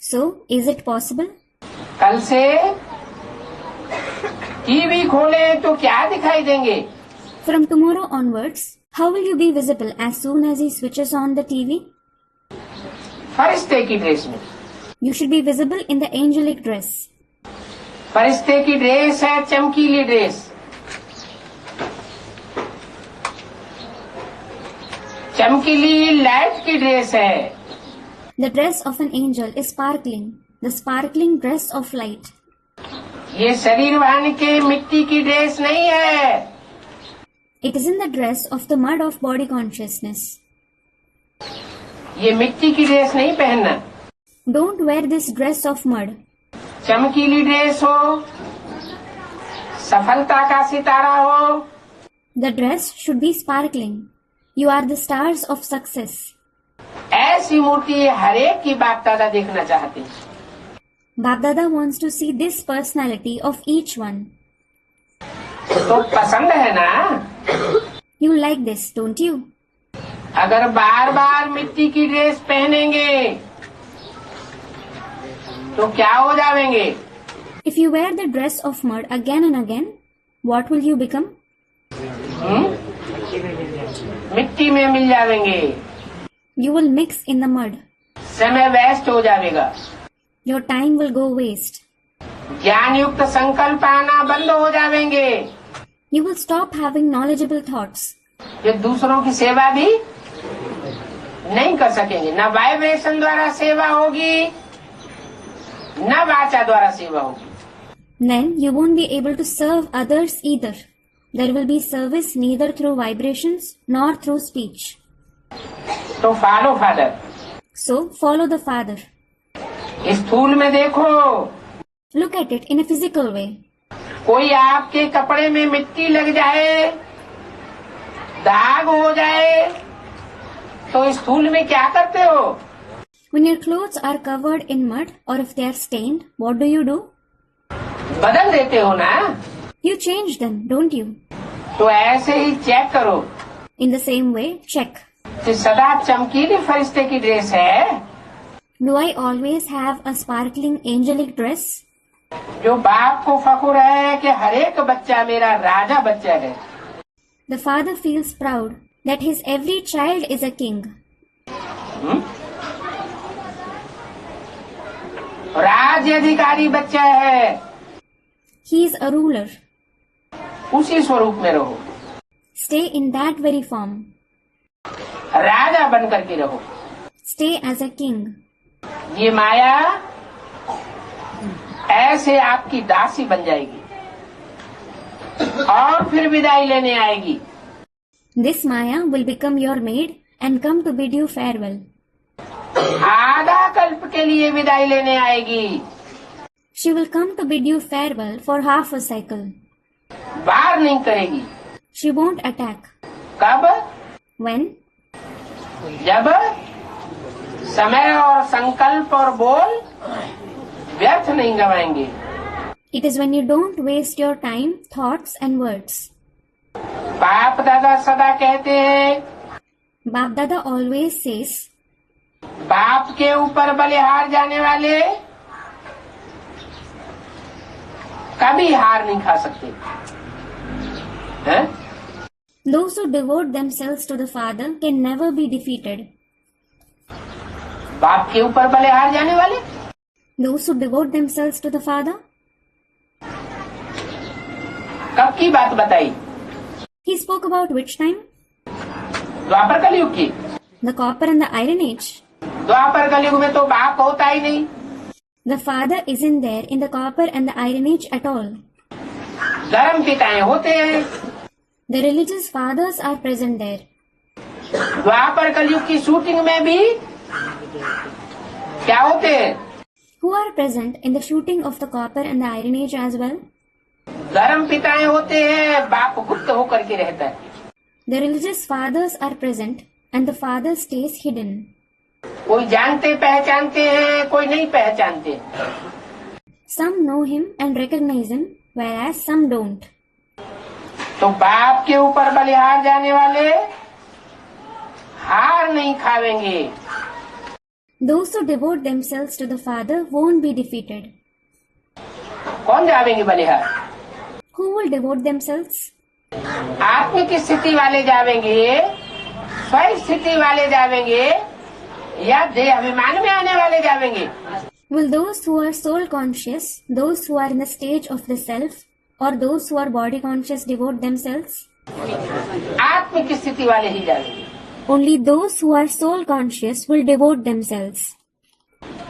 So, is it possible? कल से टीवी खोले तो क्या दिखाई देंगे? From tomorrow onwards, how will you be visible as soon as he switches on the TV? फरिश्ते की ड्रेस में. You should be visible in the angelic dress. फरिश्ते की ड्रेस है चमकीली ड्रेस. चमकीली लाइट की ड्रेस है. The dress of an angel is sparkling, the sparkling dress of light. ये शरीर वाहन के मिट्टी की ड्रेस नहीं है. It is in the dress of the mud of body consciousness. ये मिट्टी की ड्रेस नहीं पहनना. Don't wear this dress of mud. चमकीली ड्रेस हो, सफलता का सितारा हो. The dress should be sparkling. You are the stars of success. ऐसी मूर्ति हर एक की बाप दादा देखना चाहते हैं. Bap Dada wants to see this personality of each one. तो पसंद है ना? You like this, don't you? अगर बार बार मिट्टी की ड्रेस पहनेंगे तो क्या हो जाएंगे? If you wear the dress of mud again and again, what will you become? मिट्टी में मिल जाएंगे. You will mix in the mud. समय वेस्ट हो जाएगा। Your time will go waste. ज्ञान युक्त संकल्प आना बंद हो जाएंगे। You will stop having knowledgeable thoughts. ये दूसरों की सेवा भी नहीं कर सकेंगे। न वाइब्रेशन द्वारा सेवा होगी, न वाचा द्वारा सेवा होगी। Then you won't be able to serve others either. There will be service neither through vibrations nor through speech. तो follow father. So follow the Father. स्थूल में देखो, Look at it in a physical way. कोई आपके कपड़े में मिट्टी लग जाए, दाग हो जाए, तो स्थूल में क्या करते हो? When your clothes are covered in mud or if they are stained, what do? बदल देते हो ना। You change them, don't you? तो ऐसे ही चेक करो In the same way, check. कि सदा चमकीली फरिश्ते की ड्रेस है, Do I always have a sparkling angelic dress? जो बाप को फखुर है कि हर एक बच्चा मेरा राजा बच्चा है। The father feels proud that his every child is a king. राज्य अधिकारी बच्चा है। He is a ruler. उसी स्वरूप में रहो, Stay in that very form. राजा बन करके रहो। Stay as a king. ये माया ऐसे आपकी दासी बन जाएगी और फिर विदाई लेने आएगी। This Maya will become your maid and come to bid you farewell. आधा कल्प के लिए विदाई लेने आएगी। She will come to bid you farewell for half a cycle. वार नहीं करेगी। She won't attack. कब? When? जब समय और संकल्प और बोल व्यर्थ नहीं गवाएंगे। It is when you don't waste your time, thoughts and words. बाप दादा सदा कहते हैं, Bap Dada always says, बाप के ऊपर बलिहार जाने वाले कभी हार नहीं खा सकते हैं? those who devote themselves to the Father can never be defeated. बाप के ऊपर बलिहार जाने वाले Those who devote themselves to the Father, कब की बात बताई? he spoke about which time? द्वापर कलयुग की। The Copper and the Iron Age. द्वापर कलयुग में तो बाप होता ही नहीं। The Father isn't there in the Copper and the Iron Age at all. धर्म पिताएं होते हैं। The religious fathers are present there. द्वापर कलयुग की शूटिंग में भी क्या होते हैं? Who are present in the shooting of the Copper and the Iron Age as well? धर्म पिताएं होते हैं, बाप गुप्त होकर के रहता है। The religious fathers are present and the Father stays hidden. कोई जानते पहचानते हैं, कोई नहीं पहचानते। Some know him and recognize him, whereas some don't. तो बाप के ऊपर बलिहार जाने वाले हार नहीं खावेंगे। Those who devote themselves to the Father won't be defeated. कौन जावेंगे बलिहार? Who will devote themselves? आत्मिक स्थिति वाले जावेंगे, स्व स्थिति वाले जावेंगे, या देह अभिमान में आने वाले जावेंगे? Will those who are soul conscious, those who are in the stage of the self, or those who are body conscious devote themselves? आत्मिक स्थिति वाले ही जावेंगे। Only those who are soul conscious will devote themselves.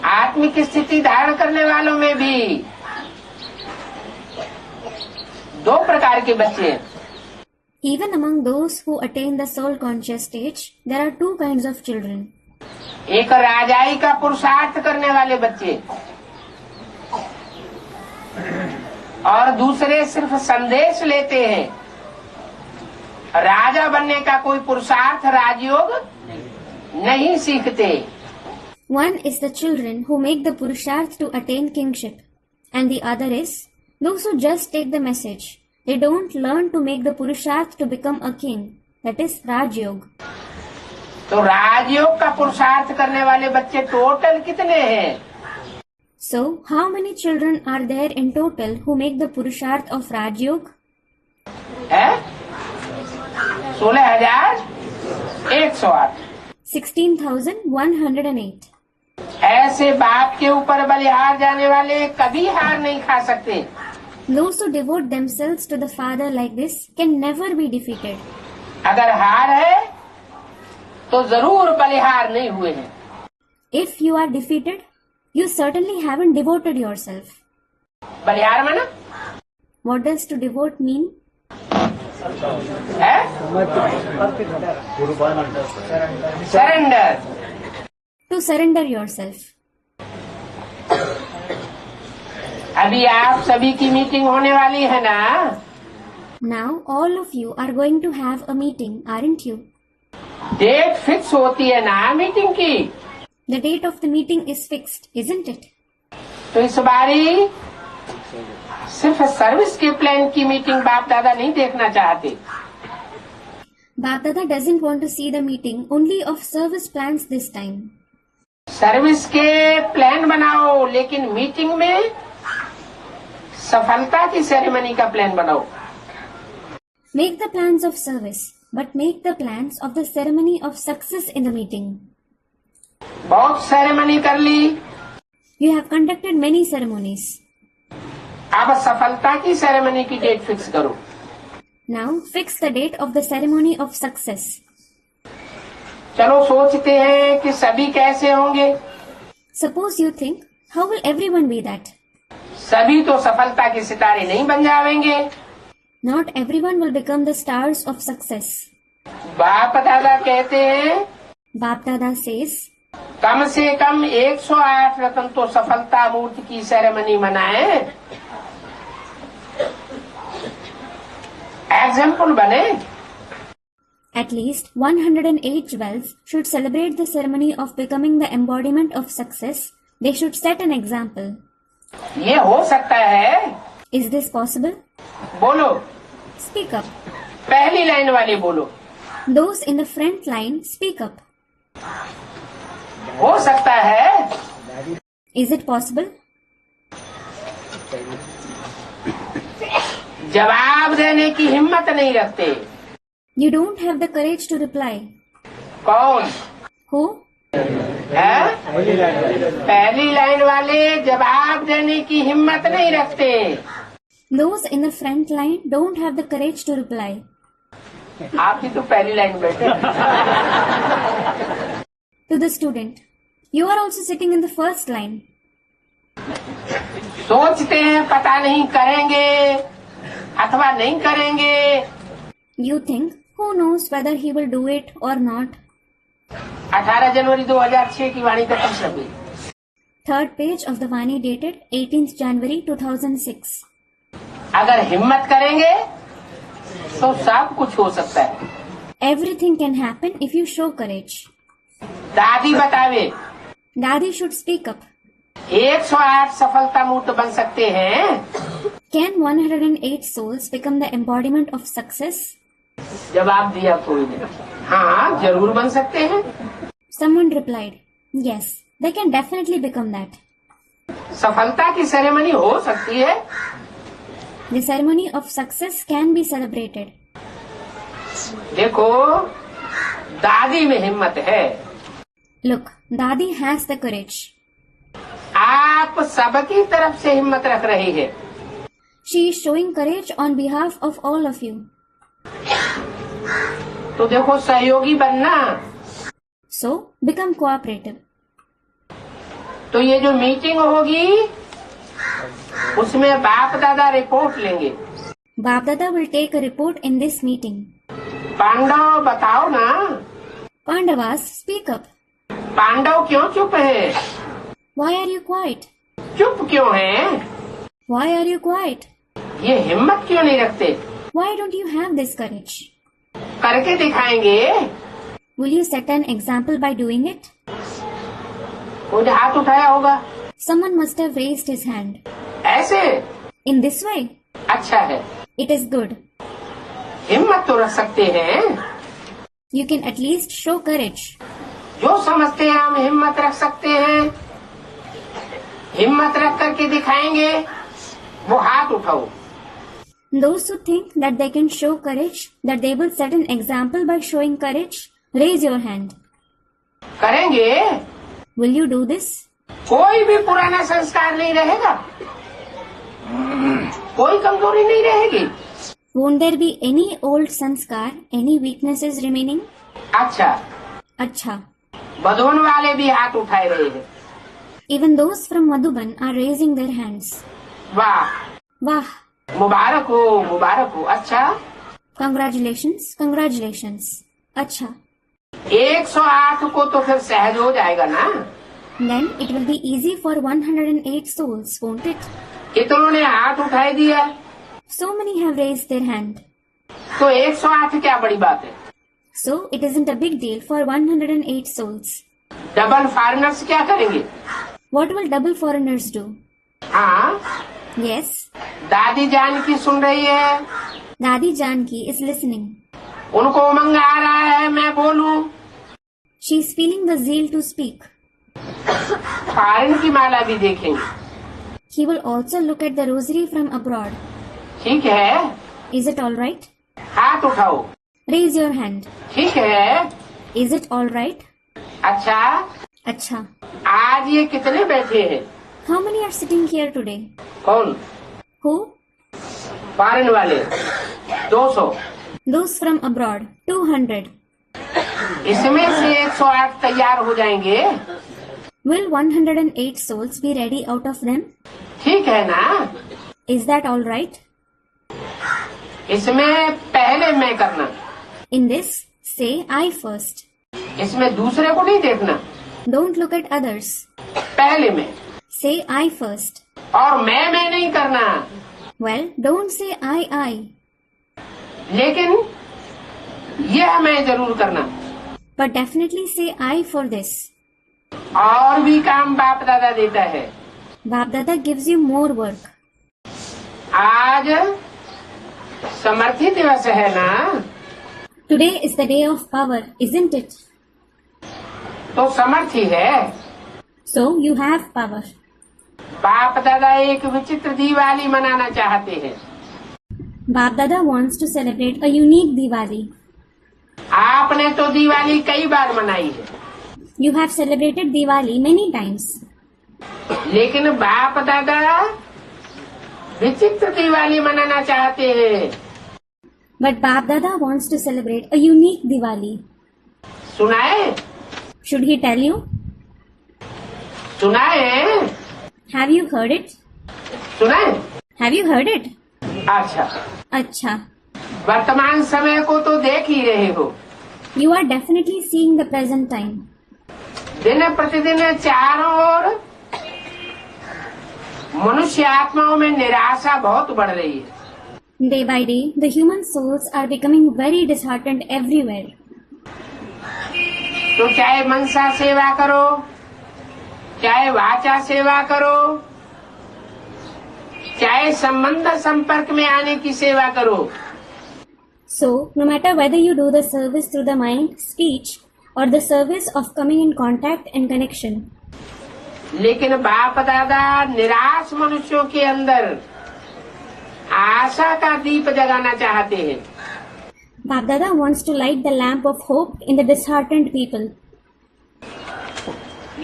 आत्मिक स्थिति धारण करने वालों में भी दो प्रकार के बच्चे हैं। Even among those who attain the soul conscious stage, there are two kinds of children. एक राजाई का पुरुषार्थ करने वाले बच्चे और दूसरे सिर्फ संदेश लेते हैं। राजा बनने का कोई पुरुषार्थ राजयोग नहीं सीखते। One is the children who make the purusharth to attain kingship, and the other is those who just take the message. They don't learn to make the purusharth to become a king. That is Rajyog. तो राजयोग का पुरुषार्थ करने वाले बच्चे total कितने हैं? So, how many children are there in total who make the purusharth of Rajyog? है 16,108। 16,108. ऐसे बाप के ऊपर बलिहार जाने वाले कभी हार नहीं खा सकते। Those who devote themselves to the Father like this can never be defeated. अगर हार है तो जरूर बलिहार नहीं हुए हैं। If you are defeated, you certainly haven't devoted yourself. बलिहार माना What does to devote mean? है सरेंडर। To surrender yourself. अभी आप सभी की मीटिंग होने वाली है ना? Now all of you are going to have a meeting, aren't you? Date fix होती है ना मीटिंग की? The date of the meeting is fixed, isn't it? तो इस बारी सिर्फ सर्विस के प्लान की मीटिंग बाप दादा नहीं देखना चाहते। Bap Dada doesn't want to see the meeting only of service plans this time. Service के प्लान बनाओ, लेकिन मीटिंग में सफलता की सेरेमनी का प्लान बनाओ। Make the plans of service, but make the plans of the ceremony of success in the meeting. बहुत ceremony कर ली, You have conducted many ceremonies. अब सफलता की सेरेमनी की डेट फिक्स करो। Now fix the date of the ceremony of success. चलो सोचते हैं कि सभी कैसे होंगे। Suppose you think, how will everyone be that? सभी तो सफलता के सितारे नहीं बन जाएंगे। Not everyone will become the stars of success. बाप दादा कहते हैं Bap Dada says, कम से कम 108 रत्न तो सफलता मूर्ति की सेरेमनी मनाए, एग्जाम्पल बने। at least 108 jewels should celebrate the ceremony of becoming the embodiment of success. They should set an example. ये हो सकता है? Is this possible? बोलो, Speak up. पहली लाइन वाले बोलो। Those in the front line, speak up. हो सकता है? Is it possible? जवाब देने की हिम्मत नहीं रखते। You don't have the courage to reply. कौन? Who? है? पहली लाइन वाले जवाब देने की हिम्मत नहीं रखते। Those in the front line don't have the courage to reply. आप ही तो पहली लाइन बैठे। To the student, you are also sitting in the first line. सोचते हैं पता नहीं करेंगे अथवा नहीं करेंगे। You think, who knows whether he will do it or not? 18 जनवरी 2006 की वाणी खत्म कर गई। Third page of the Vani dated 18th January 2006. अगर हिम्मत करेंगे तो सब कुछ हो सकता है। Everything can happen if you show courage. दादी बतावे Daddy should speak up. 108 सफलता मूर्त बन सकते हैं? Can 108 souls become the embodiment of success? जवाब दिया कोई ने। हाँ, जरूर बन सकते हैं। Someone replied, yes, they can definitely become that. सफलता की सेरेमनी हो सकती है। The ceremony of success can be celebrated. देखो, दादी में हिम्मत है। Look, Dadi has the courage. आप सबकी तरफ से हिम्मत रख रही है। She is showing courage on behalf of all of you. तो देखो, सहयोगी बनना। So, become cooperative. तो ये जो मीटिंग होगी उसमें बाप दादा रिपोर्ट लेंगे। Bap Dada will take a report in this meeting. Pandav बताओ ना। Pandavas, speak up. पांडव क्यों चुप है? Why are you quiet? चुप क्यों है? Why are you quiet? ये हिम्मत क्यों नहीं रखते? Why don't you have this courage? करके दिखाएंगे। Will you set an example by doing it? कोई हाथ उठाया होगा। Someone must have raised his hand. ऐसे? In this way, अच्छा है। it is good. हिम्मत तो रख सकते हैं। You can at least show courage. जो समझते हैं हम हिम्मत रख सकते हैं, हिम्मत रख करके दिखाएंगे, वो हाथ उठाओ। Those who think that they can show courage, that they will set an example by showing courage, raise your hand. करेंगे? Will you do this? कोई भी पुराना संस्कार नहीं रहेगा, कोई कमजोरी नहीं रहेगी। Won't there be any old sanskar, any weaknesses remaining? अच्छा, Acha. बधवन वाले भी हाथ उठाए रहे हैं। Even those from Madhuban are raising their hands. वाह, Wah. मुबारक हो, मुबारक हो। अच्छा, Congratulations, congratulations. Acha. 108 को तो फिर सहज हो जाएगा ना। Then it will be easy for 108 souls, won't it? कितनों ने हाथ उठाए दिया, So many have raised their hand. तो 108 क्या बड़ी बात है। So it isn't a big deal for 108 souls. Double foreigners क्या करेंगे। What will double foreigners do? हाँ, Yes, दादी जान की सुन रही है, Dadi Janki is listening. उनको उमंग आ रहा है मैं बोलूं। She is feeling the zeal to speak. Foreign की माला भी देखेंगे। He will also look at the rosary from abroad. ठीक है, Is it all right? हाथ उठाओ। Raise your hand. ठीक है, Is it all right? अच्छा, Acha. आज ये कितने बैठे हैं। How many are sitting here today? कौन, Who? फॉरेन वाले 200, Those from abroad. 200. इसमें से 108 तैयार हो जाएंगे। Will 108 souls be ready out of them? ठीक है ना, Is that all right? इसमें पहले मैं करना, In this, say I first. इसमें दूसरे को नहीं देखना, Don't look at others. पहले मैं। Say I first. और मैं नहीं करना, Well, don't say I. लेकिन यह मैं जरूर करना। But definitely say I for this. और भी काम बाप दादा देता है। Bap Dada gives you more work. आज समर्थी दिवस है ना, Today is the day of power, isn't it? तो समर्थी है। So you have power. बाप दादा एक विचित्र दिवाली मनाना चाहते हैं। Bap Dada wants to celebrate a unique Diwali. आपने तो दिवाली कई बार मनाई है, You have celebrated Diwali many times. लेकिन बाप दादा विचित्र दिवाली मनाना चाहते हैं। But Bap Dada wants to celebrate a unique Diwali. सुनाए, Should he tell you? सुनाए, Have you heard it? सुनाए। Have you heard it? अच्छा, Acha. वर्तमान समय को तो देख ही रहे हो। You are definitely seeing the present time. दिन प्रतिदिन चारों ओर मनुष्य आत्माओं में निराशा बहुत बढ़ रही है। Day by day, the human souls are becoming very disheartened everywhere. तो चाहे मनसा सेवा करो, चाहे वाचा सेवा करो, चाहे संबंध संपर्क में आने की सेवा करो, So, no matter whether you do the service through the mind, speech, or the service of coming in contact and connection, लेकिन बाप दादा निराश मनुष्यों के अंदर आशा का दीप जगाना चाहते हैं। Bap Dada wants to light the lamp of hope in the disheartened people.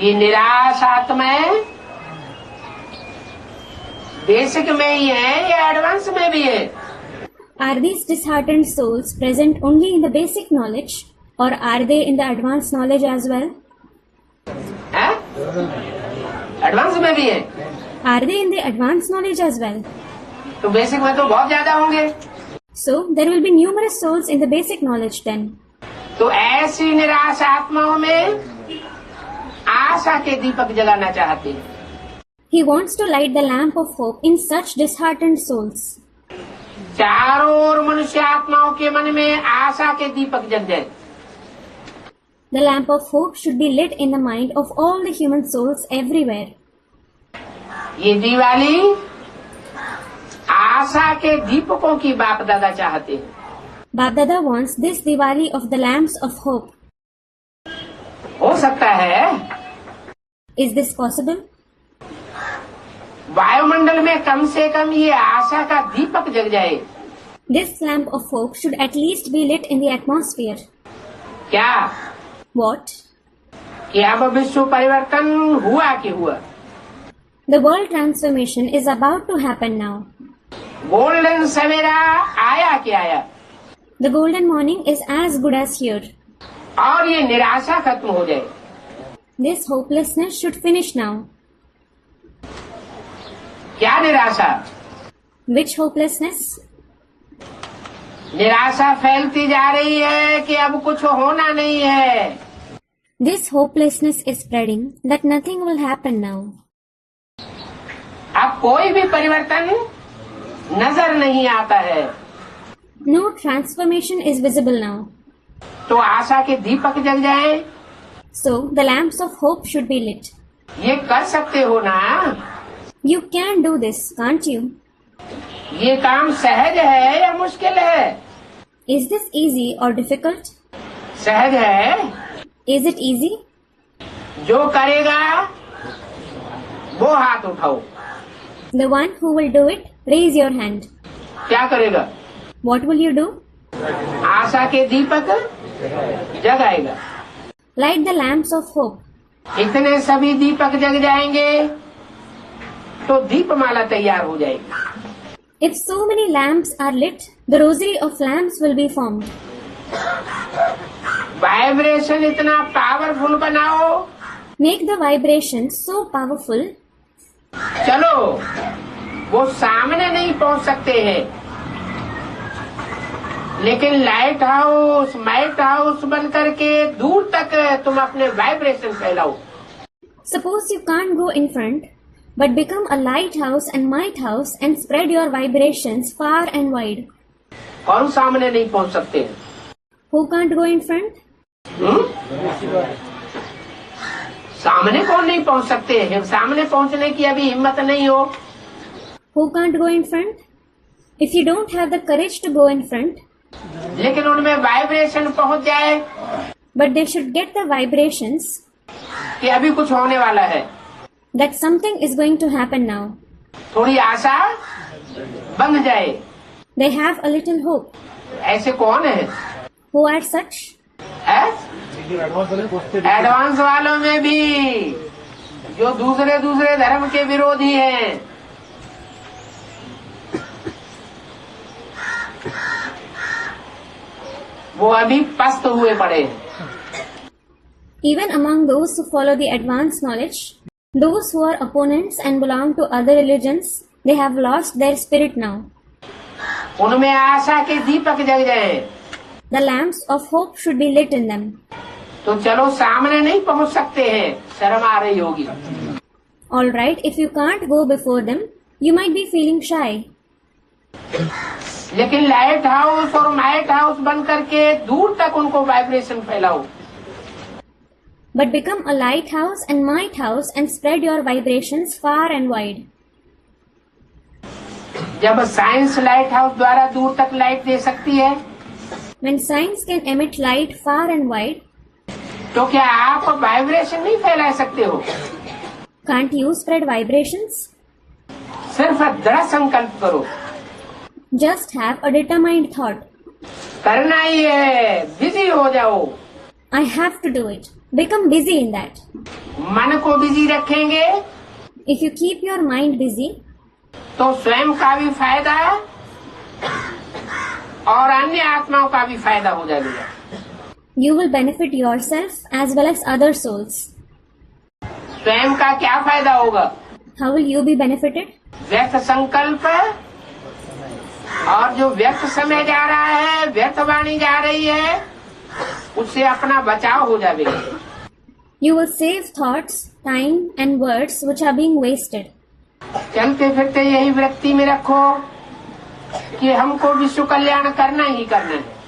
ये निराश आत्माएं बेसिक में ही है या एडवांस में भी है। Are these disheartened souls present only in the basic knowledge, or are they in the advanced knowledge as well? हैं? एडवांस में भी है, Are they in the advanced knowledge as well? तो बेसिक में तो बहुत ज्यादा होंगे। So, there will be numerous souls in the basic knowledge then. तो ऐसी निराश आत्माओं में आशा के दीपक जलाना चाहते हैं। He wants to light the lamp of hope in such disheartened souls. चारों ओर मनुष्य आत्माओं के मन में आशा के दीपक जल जाए। The lamp of hope should be lit in the mind of all the human souls everywhere. ये दिवाली आशा के दीपकों की बाप दादा चाहते हैं। Bap Dada wants this Diwali of the lamps of hope. हो सकता है Is this possible? वायुमंडल में कम से कम ये आशा का दीपक जग जाए। This lamp of hope should at least be lit in the atmosphere. क्या What? कि अब विश्व परिवर्तन हुआ कि हुआ, The world transformation is about to happen now. Golden सवेरा आया कि आया, The golden morning is as good as here. और ये निराशा खत्म हो जाए। This hopelessness should finish now. क्या निराशा? Which hopelessness? निराशा फैलती जा रही है कि अब कुछ होना नहीं है। This hopelessness is spreading that nothing will happen now. अब कोई भी परिवर्तन नजर नहीं आता है। No transformation is visible now. तो आशा के दीपक जल जाएं। So the lamps of hope should be lit. ये कर सकते हो ना? You can do this, can't you? ये काम सहज है या मुश्किल है? Is this easy or difficult? सहज है। Is it easy? जो करेगा वो हाथ उठाओ। The one who will do it, raise your hand. क्या करेगा? What will you do? आशा के दीपक जगाएगा। Light the lamps of hope. इतने सभी दीपक जग जाएंगे तो दीपमाला तैयार हो जाएगी। If so many lamps are lit, the rosary of lamps will be formed. Vibration इतना पावरफुल बनाओ। Make the vibration so powerful. चलो, वो सामने नहीं पहुंच सकते हैं, लेकिन लाइट हाउस माइट हाउस बन करके दूर तक तुम अपने vibration फैलाओ। Suppose you can't go in front, but become a lighthouse and might house and spread your vibrations far and wide. कौन सामने नहीं पहुंच सकते हैं? Who can't go in front? सामने कौन नहीं पहुंच सकते हैं? सामने पहुंचने की अभी हिम्मत नहीं हो। Who can't go in front? If you don't have the courage to go in front, लेकिन उनमें वाइब्रेशन पहुंच जाए but they should get the vibrations कि अभी कुछ होने वाला है, that something is going to happen now. थोड़ी आशा बन जाए। They have a little hope. ऐसे कौन है? Who are such? एडवांस वालों में भी जो दूसरे दूसरे धर्म के विरोधी हैं, वो अभी पस्त हुए पड़े हैं। Even among those who follow the advanced knowledge, those who are opponents and belong to other religions, they have lost their spirit now. उनमें आशा के दीपक जग जाए। The lamps of hope should be lit in them. तो चलो, सामने नहीं पहुंच सकते हैं, शर्म आ रही होगी। All right, if you can't go before them, you might be feeling shy. लेकिन लाइट हाउस और माइट हाउस बन करके दूर तक उनको vibration फैलाओ। But become a lighthouse and might house and spread your vibrations far and wide. जब science light house द्वारा दूर तक लाइट दे सकती है, When science can emit light far and wide, तो क्या आप वाइब्रेशन नहीं फैला सकते हो? can't you spread vibrations? सिर्फ दृढ़ संकल्प करो। Just have a determined thought. करना ही है, बिजी हो जाओ। I have to do it. Become busy in that. मन को बिजी रखेंगे If you keep your mind busy, तो स्वयं का भी फायदा और अन्य आत्माओं का भी फायदा हो जाएगा। you will benefit yourself as well as other souls. स्वयं का क्या फायदा होगा? How will you be benefited? व्यर्थ संकल्प और जो व्यर्थ समय जा रहा है, व्यर्थ वाणी जा रही है, उससे अपना बचाव हो जाएगा। You will save thoughts, time and words which are being wasted. चलते फिरते यही वृत्ति में रखो कि हमको विश्व कल्याण करना ही करना है।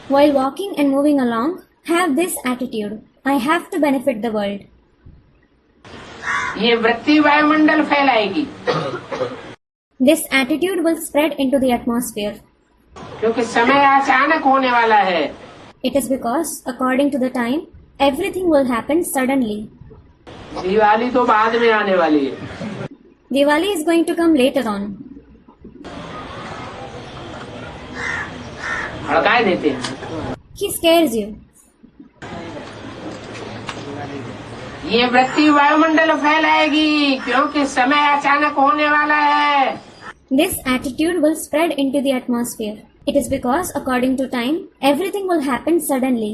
While walking and moving along, have this attitude. I have to benefit the world. ये वृत्ति वायुमंडल फैलाएगी, This attitude will spread into the atmosphere. क्योंकि समय अचानक होने वाला है। It is because, according to the time, everything will happen suddenly. Diwali तो बाद में आने वाली है। Diwali is going to come later on. भड़काए देते हैं। He scares you. ये वृत्ति वायुमंडल फैलाएगी क्योंकि समय अचानक होने वाला है। This attitude will spread into the atmosphere. It is because, according to time, everything will happen suddenly.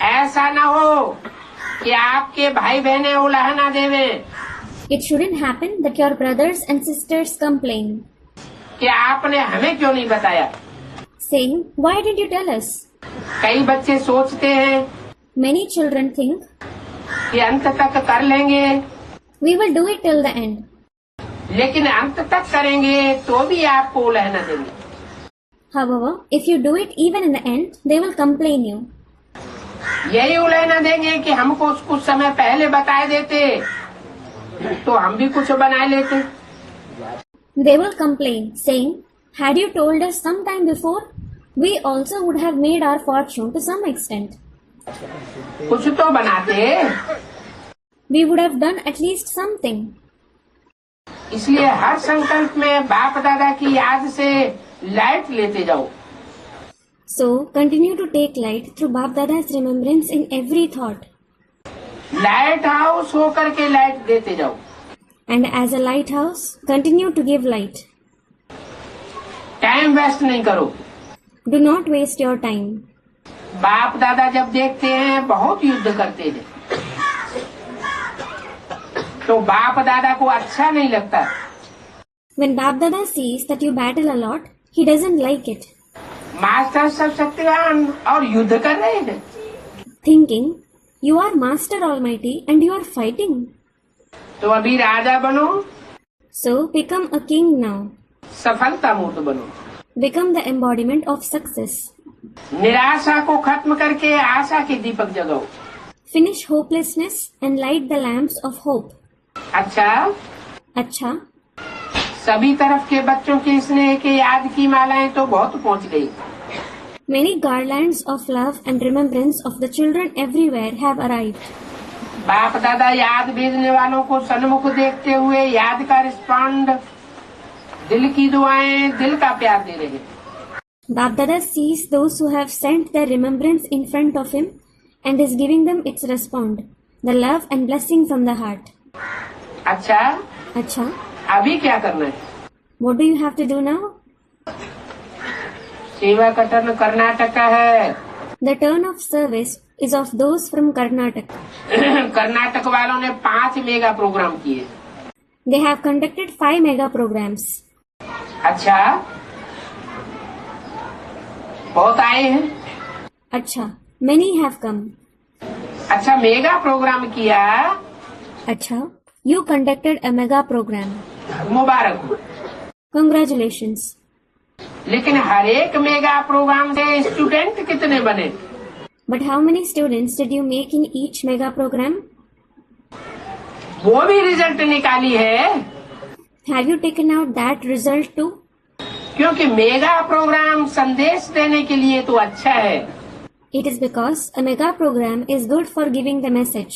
ऐसा न हो कि आपके भाई बहनें उलाहना देवें It shouldn't happen that your brothers and sisters complain, कि आपने हमें क्यों नहीं बताया। saying, "Why did you tell us?" कई बच्चे सोचते हैं Many children think, कि अंत तक कर लेंगे, "We will do it till the end." लेकिन अंत तक करेंगे तो भी आपको उलाहना देंगे। However, if you do it even in the end, they will complain you. यही उलाहना देंगे कि हमको कुछ समय पहले बताए देते तो हम भी कुछ बना लेते। They will complain, saying, "Had you told us some time before, we also would have made our fortune to some extent. कुछ तो बनाते। We would have done at least something." इसलिए हर संकल्प में बाप दादा की याद से लाइट लेते जाओ। So, continue to take light through Bap Dada's remembrance in every thought. Light house होकर के लाइट देते जाओ। And as a lighthouse, continue to give light. Time waste नहीं करो। Do not waste your time. बाप दादा जब देखते हैं बहुत युद्ध करते हैं तो बाप दादा को अच्छा नहीं लगता। When Bap Dada sees that you battle a lot, he doesn't like it, master सब शक्तिवान और युद्ध कर रहे हैं। thinking, "You are Master Almighty and you are fighting. तो अभी राजा बनो, So, become a king now. सफलता मूर्त बनो। Become the embodiment of success. निराशा को खत्म करके आशा के दीपक जगाओ। Finish hopelessness and light the lamps of hope. अच्छा, अच्छा, सभी तरफ के बच्चों के स्नेह के याद की मालाएं तो बहुत पहुंच गई। many garlands of love and remembrance of the children everywhere have arrived. बाप दादा याद भेजने वालों को सन्मुख देखते हुए याद का रिस्पॉन्ड, दिल की दुआएं, दिल का प्यार दे रहे हैं। Bap Dada sees those who have sent their remembrance in front of him and is giving them its respond, the love and blessing from the heart. अच्छा, अच्छा, अभी क्या करना है? what do you have to do now? सेवा का turn Karnataka का है। The turn of service is of those from Karnataka. Karnataka वालों ने 5 मेगा प्रोग्राम किए। They have conducted 5 mega programs. अच्छा, बहुत आए हैं। अच्छा, many have come. अच्छा, मेगा प्रोग्राम किया, अच्छा, you conducted a mega program. मुबारक हो। Congratulations. लेकिन हर एक मेगा प्रोग्राम से स्टूडेंट कितने बने? But how many students did you make in each mega program? वो भी रिजल्ट निकाली है। Have you taken out that result too? क्योंकि मेगा प्रोग्राम संदेश देने के लिए तो अच्छा है। It is because a mega program is good for giving the message.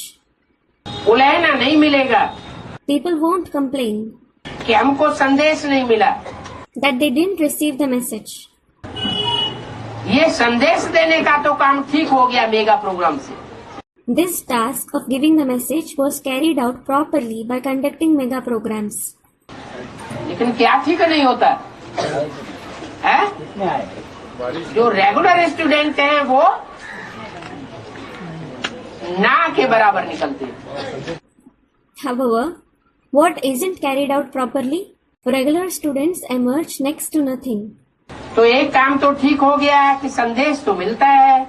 उलहना नहीं मिलेगा People won't complain कि हमको संदेश नहीं मिला। that they didn't receive the message. ये संदेश देने का तो काम ठीक हो गया मेगा प्रोग्राम से। This task of giving the message was carried out properly by conducting mega programs. लेकिन क्या ठीक नहीं होता है? जो रेगुलर स्टूडेंट हैं वो ना के बराबर निकलते हैं। However, what isn't carried out properly, regular students emerge next to nothing. तो एक काम तो ठीक हो गया कि संदेश तो मिलता है।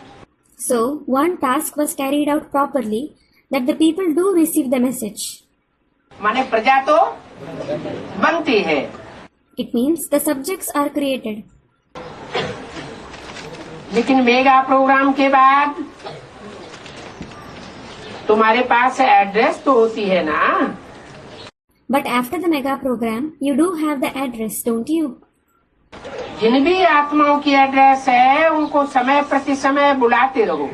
So, one task was carried out properly that the people do receive the message. माने प्रजा तो बनती है। It means the subjects are created. लेकिन मेगा प्रोग्राम के बाद तुम्हारे पास एड्रेस तो होती है ना? But after the mega program, you do have the address, don't you? जिन भी आत्माओं की एड्रेस है उनको समय प्रति समय बुलाते रहो।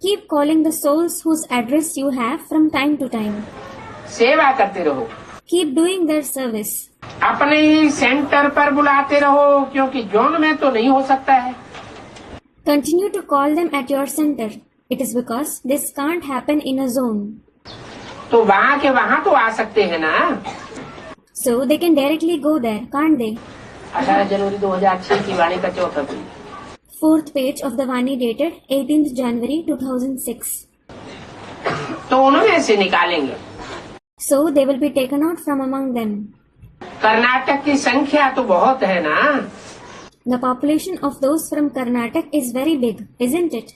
Keep calling the souls whose address you have from time to time. सेवा करते रहो। Keep doing their service. अपने ही सेंटर पर बुलाते रहो क्योंकि जोन में तो नहीं हो सकता है। Continue to call them at your center. It is because this can't happen in a zone. तो वहाँ के वहाँ तो आ सकते हैं ना। So they can directly go there, can't they? 18 जनवरी 2006 की वाणी का चौथा page. Fourth page of the Vani dated 18th January 2006. तो उनमें से निकालेंगे। So they will be taken out from among them. Karnataka की संख्या तो बहुत है ना। The population of those from Karnataka is very big, isn't it?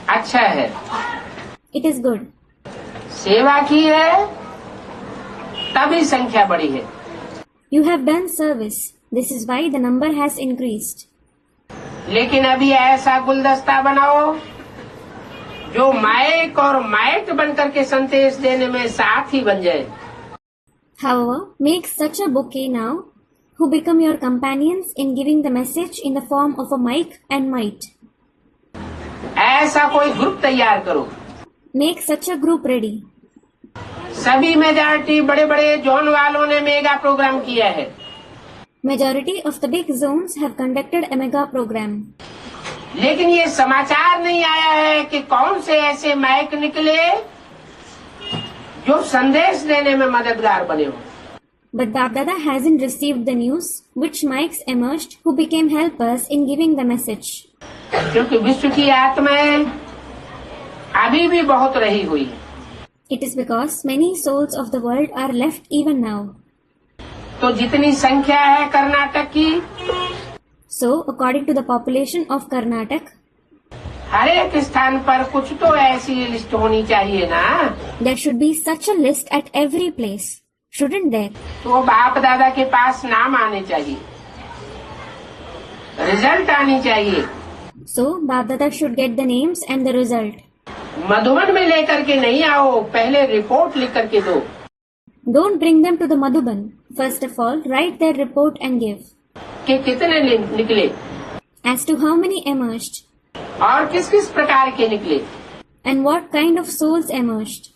अच्छा है। It is good. सेवा की है तभी संख्या बढ़ी है। You have done service. This is why the number has increased. लेकिन अभी ऐसा गुलदस्ता बनाओ जो माइक और माइट बनकर के संदेश देने में साथ ही बन जाए। However, make such a bouquet now who become your companions in giving the message in the form of a mic and might. ऐसा कोई ग्रुप तैयार करो। Make such a group ready. सभी मेजॉरिटी बड़े बड़े जोन वालों ने मेगा प्रोग्राम किया है। Majority of the big zones have conducted a mega program. लेकिन ये समाचार नहीं आया है कि कौन से ऐसे माइक निकले जो संदेश देने में मददगार बने हो। But Babdada hasn't received the news which mics emerged who became helpers in giving the message. क्योंकि विश्व की आत्माएं अभी भी बहुत रही हुई है। It is because many souls of the world are left even now. तो जितनी संख्या है कर्नाटक की, So, according to the population of Karnataka, हर एक स्थान पर कुछ तो ऐसी लिस्ट होनी चाहिए ना। there should be such a list at every place, shouldn't there? तो बाप दादा के पास नाम आने चाहिए, रिजल्ट आनी चाहिए। So, Babdada should get the names and the result. Madhuban में लेकर के नहीं आओ, पहले रिपोर्ट लिख करके दो। Don't bring them to the Madhuban. First of all, write their report and give. कि कितने निकले As to how many emerged, और किस किस प्रकार के निकले, and what kind of souls emerged.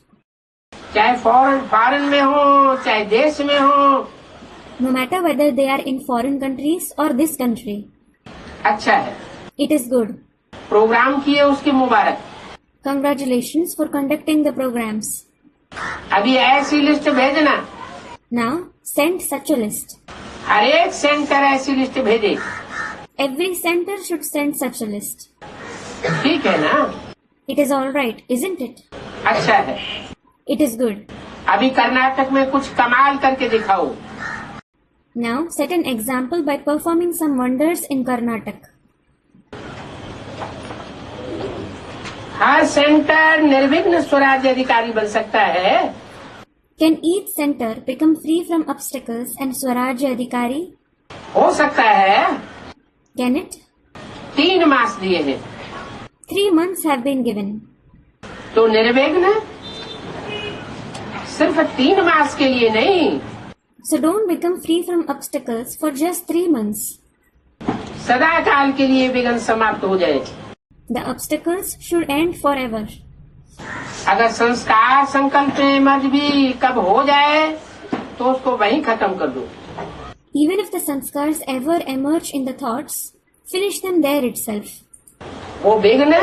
चाहे फॉरेन में हो चाहे देश में हो। No matter whether they are in foreign countries or this country. अच्छा है, It is good. प्रोग्राम किए उसकी मुबारक। Congratulations for conducting the programs. अभी ऐसी लिस्ट भेजना, Now, send such a list. हर एक सेंटर ऐसी लिस्ट भेजे। Every center should send such a list. ठीक है ना। It is all right, isn't it? अच्छा है। It is good. अभी कर्नाटक में कुछ कमाल करके दिखाओ। Now, set an example by performing some wonders in Karnataka. Her centre निर्विघ्न स्वराज्य अधिकारी बन सकता है। Can each center become free from obstacles and Swarajya Adhikari? हो सकता है। Can it? 3 मास दिए हैं 3 months have been given. तो निर्विघ्न सिर्फ 3 मास के लिए नहीं, So don't become free from obstacles for just 3 months. सदा काल के लिए विघ्न समाप्त हो जाए। The obstacles should end forever. अगर संस्कार संकल्प में मर्ज भी कब हो जाए तो उसको वहीं खत्म कर दो। Even if the sanskars ever emerge in the thoughts, finish them there itself. वो विघ्न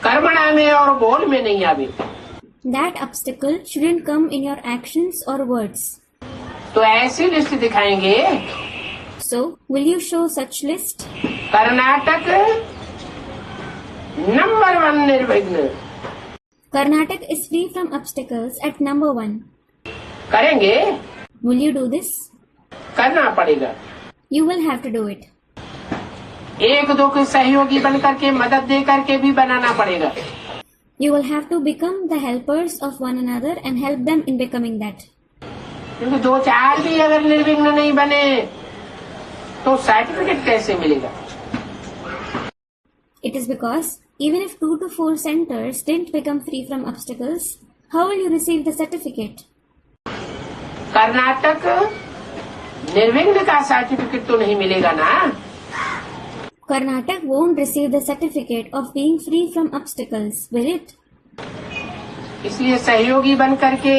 कर्मणा में और बोल में नहीं आवे। That obstacle shouldn't come in your actions or words. तो ऐसी लिस्ट दिखाएंगे। So, will you show such list? Karnataka number 1 निर्विघ्न। Karnataka is free from obstacles at number 1. करेंगे, Will you do this? करना पड़ेगा। You will have to do it. एक दो के सहयोगी बन करके मदद दे करके भी बनाना पड़ेगा। You will have to become the helpers of one another and help them in becoming that. क्योंकि 2-4 भी अगर निर्विघ्न नहीं बने तो सर्टिफिकेट कैसे मिलेगा? It is because even if 2 to 4 centers didn't become free from obstacles, how will you receive the certificate? Karnataka निर्विघ्न का सर्टिफिकेट तो नहीं मिलेगा ना। Karnataka won't receive the certificate of being free from obstacles, will it? इसलिए सहयोगी बन करके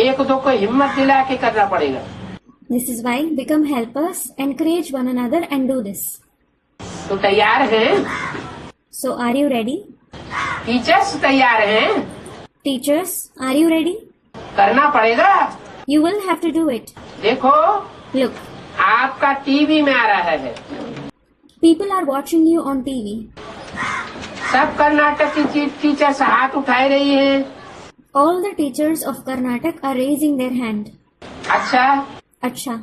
एक दो को हिम्मत दिला के करना पड़ेगा। This is why become helpers, encourage one another and do this. तो तैयार हैं? So are you ready? Teachers तैयार हैं? Teachers, are you ready? करना पड़ेगा। You will have to do it. देखो, Look, आपका टीवी में आ रहा है। people are watching you on TV. सब कर्नाटक की टीचर्स हाथ उठाए रही हैं। All the teachers of Karnataka are raising their hand. अच्छा, Acha,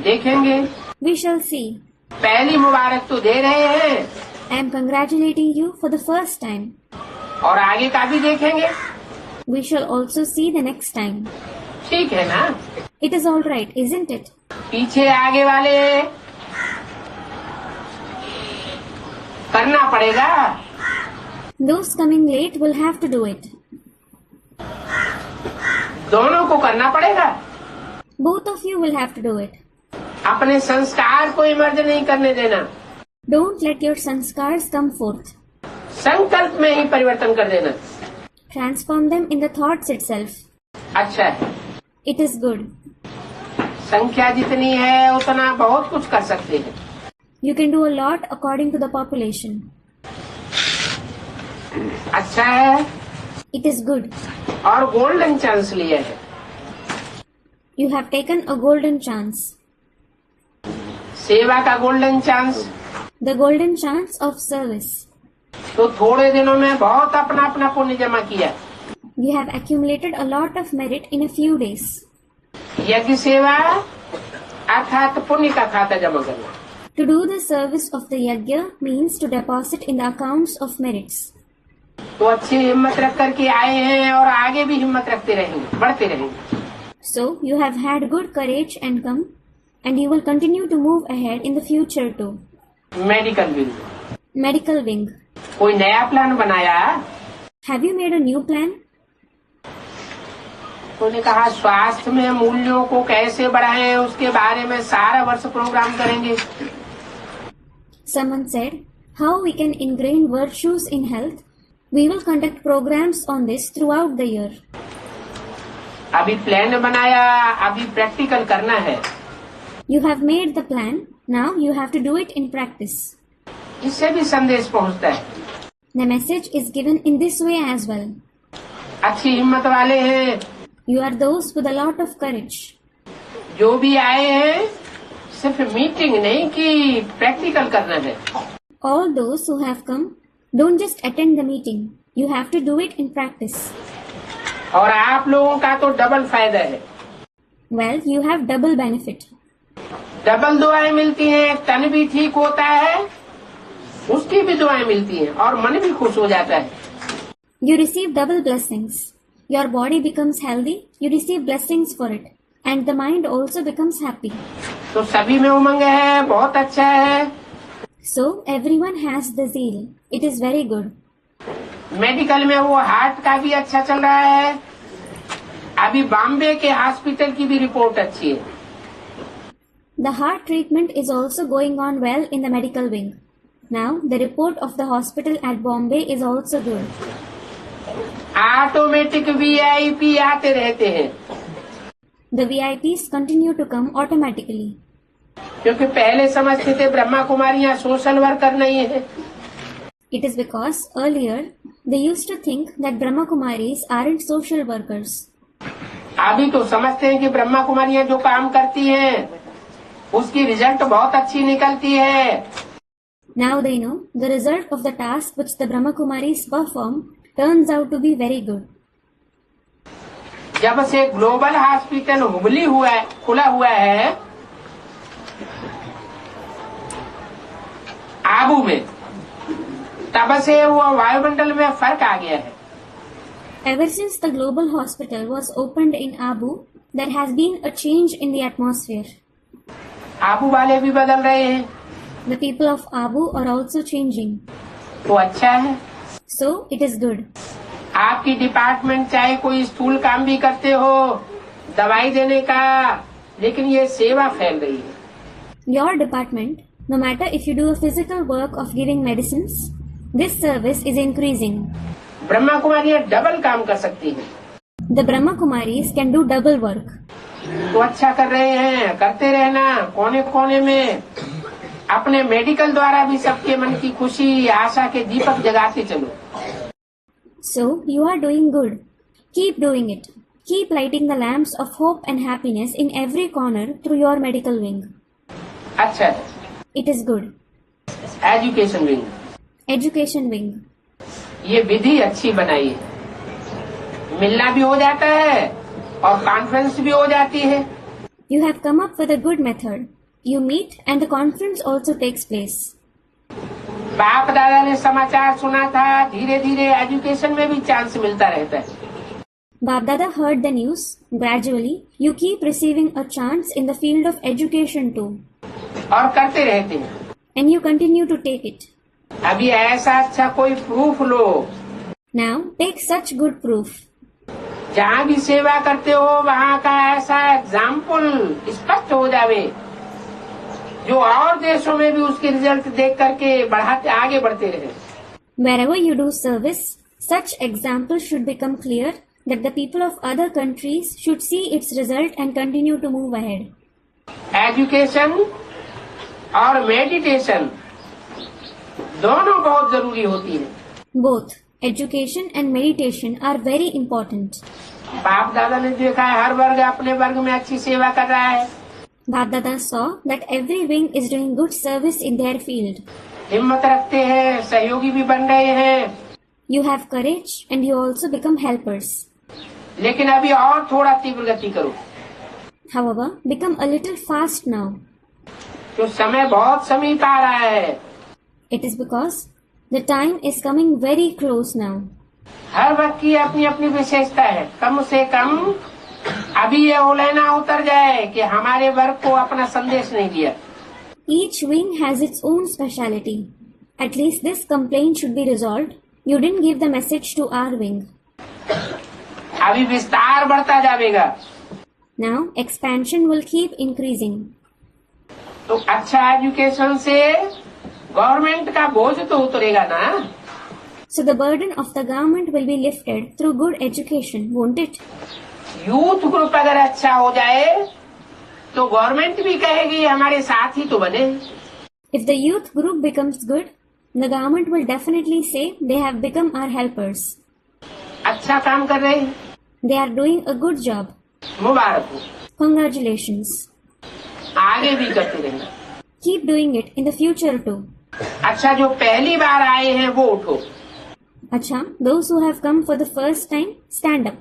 देखेंगे। we shall see. पहली मुबारक तो दे रहे हैं I am congratulating you for the first time. और आगे का भी देखेंगे। We shall also see the next time. ठीक है ना? It is all right, isn't it? पीछे आगे वाले करना पड़ेगा। Those coming late will have to do it. दोनों को करना पड़ेगा। Both of you will have to do it. अपने संस्कार को इमर्ज नहीं करने देना। Don't let your sanskars come forth. संकल्प में ही परिवर्तन कर देना। Transform them in the thoughts itself. अच्छा है। It is good. संख्या जितनी है उतना बहुत कुछ कर सकते हैं। You can do a lot according to the population. अच्छा है। It is good. और गोल्डन चांस लिया है। You have taken a golden chance. सेवा का golden chance. The golden chance of service. तो थोड़े दिनों में बहुत अपना पुण्य जमा किया। You have accumulated a lot of merit in a few days. यज्ञ सेवा अर्थात पुण्य का खाता जमा करना। To do the service of the yajna means to deposit in the accounts of merits. तो अच्छी हिम्मत रख करके आए हैं और आगे भी हिम्मत रखते रहेंगे, बढ़ते रहेंगे। So you have had good courage and come, and you will continue to move ahead in the future too. Medical wing. Medical wing. कोई नया प्लान बनाया? Have you made a new plan? उन्होंने कहा स्वास्थ्य में मूल्यों को कैसे बढ़ाएं उसके बारे में सारा वर्ष प्रोग्राम करेंगे। Someone said, how we can ingrain virtues in health. We will conduct programs on this throughout the year. अभी प्लान बनाया, अभी प्रैक्टिकल करना है। You have made the plan. Now you have to do it in practice. इससे भी संदेश पहुंचता है। The message is given in this way as well. अच्छी हिम्मत वाले हैं। You are those with a lot of courage. जो भी आए हैं सिर्फ मीटिंग नहीं की, प्रैक्टिकल करना है। All those who have come, don't just attend the meeting. You have to do it in practice. और आप लोगों का तो डबल फायदा है। Well, you have double benefit. Double दुआएं मिलती हैं, तन भी ठीक होता है, उसकी भी दुआएं मिलती हैं और मन भी खुश हो जाता है। You receive double blessings. Your body becomes healthy, you receive blessings for it, and the mind also becomes happy. तो सभी में उमंग है, बहुत अच्छा है। So everyone has the zeal. It is very good. Medical में वो हार्ट का भी अच्छा चल रहा है। अभी बॉम्बे के हॉस्पिटल की भी रिपोर्ट अच्छी है। The heart treatment is also going on well in the medical wing. Now, the report of the hospital at Bombay is also good. Automatic VIP आते रहते हैं। The VIPs continue to come automatically. क्योंकि पहले समझते थे Brahma कुमारियां social worker नहीं है। It is because earlier they used to think that Brahma Kumaris aren't social workers. अभी तो समझते हैं कि ब्रह्मा कुमारियां जो काम करती हैं उसकी रिजल्ट बहुत अच्छी निकलती है। Now they know the result of the task which the Brahma Kumaris perform turns out to be very good. जब से ग्लोबल हॉस्पिटल हुबली खुला हुआ है आबू में, तब से वो वायुमंडल में फर्क आ गया है। Ever since the global hospital was opened in Abu, there has been a change in the atmosphere. Abu वाले भी बदल रहे हैं। The people of Abu are also changing. तो अच्छा है। So it is good. आपकी डिपार्टमेंट चाहे कोई स्थूल काम भी करते हो, दवाई देने का, लेकिन ये सेवा फैल रही है। Your department, no matter if you do a physical work of giving medicines, this service is increasing. Brahma Kumaris double काम कर सकती हैं। The Brahma Kumaris can do double work. तो अच्छा कर रहे हैं, करते रहना। कोने कोने में अपने मेडिकल द्वारा भी सबके मन की खुशी, आशा के दीपक जगाते चलो। So you are doing good. Keep doing it. Keep lighting the lamps of hope and happiness in every corner through your medical wing. अच्छा है। It is good. Education wing, Education wing. ये विधि अच्छी बनाई है, मिलना भी हो जाता है और कॉन्फ्रेंस भी हो जाती है। You have come up with a good method. You meet and the conference also takes place. बाप दादा ने समाचार सुना था, धीरे धीरे एजुकेशन में भी चांस मिलता रहता है। Bap Dada heard the news. Gradually, you keep receiving a chance in the field of education too. और करते रहते हैं। And you continue to take it. अभी ऐसा अच्छा कोई प्रूफ लो, Now, take such good proof. जहाँ भी सेवा करते हो वहाँ का ऐसा एग्जाम्पल स्पष्ट हो जावे, जो और देशों में भी उसके रिजल्ट देख करके बढ़ाते आगे बढ़ते रहे। Wherever you do service, such examples should become clear that the people of other countries should see its result and continue to move ahead. Education और मेडिटेशन दोनों बहुत जरूरी होती है। Both education and meditation are very important. बाप दादा ने देखा है हर वर्ग अपने वर्ग में अच्छी सेवा कर रहा है। Bap Dada saw that every wing is doing good service in their field. हिम्मत रखते हैं, सहयोगी भी बन रहे हैं। You have courage and you also become helpers. लेकिन अभी और थोड़ा तीव्र गति करो, However, become a little fast now. तो समय बहुत समीप आ रहा है। It is because the time is coming very close now. हर वर्ग की अपनी अपनी विशेषता है। कम से कम अभी ये ओलेना उतर जाए कि हमारे वर्ग को अपना संदेश नहीं दिया। Each wing has its own speciality. At least this complaint should be resolved. You didn't give the message to our wing. अभी विस्तार बढ़ता जाएगा, Now, expansion will keep increasing. तो अच्छा एजुकेशन से गवर्नमेंट का बोझ तो उतरेगा ना। So the burden of the government will be lifted through good education, won't it? Youth group अगर अच्छा हो जाए तो गवर्नमेंट भी कहेगी हमारे साथ ही तो बने। If the youth group becomes good, the government will definitely say they have become our helpers. अच्छा काम कर रहे हैं, They are doing a good job. मुबारक हो, Congratulations. आगे भी करते रहना। Keep doing it in the future too. अच्छा जो पहली बार आए हैं वो उठो। Acha, those who have come for the first time, stand up.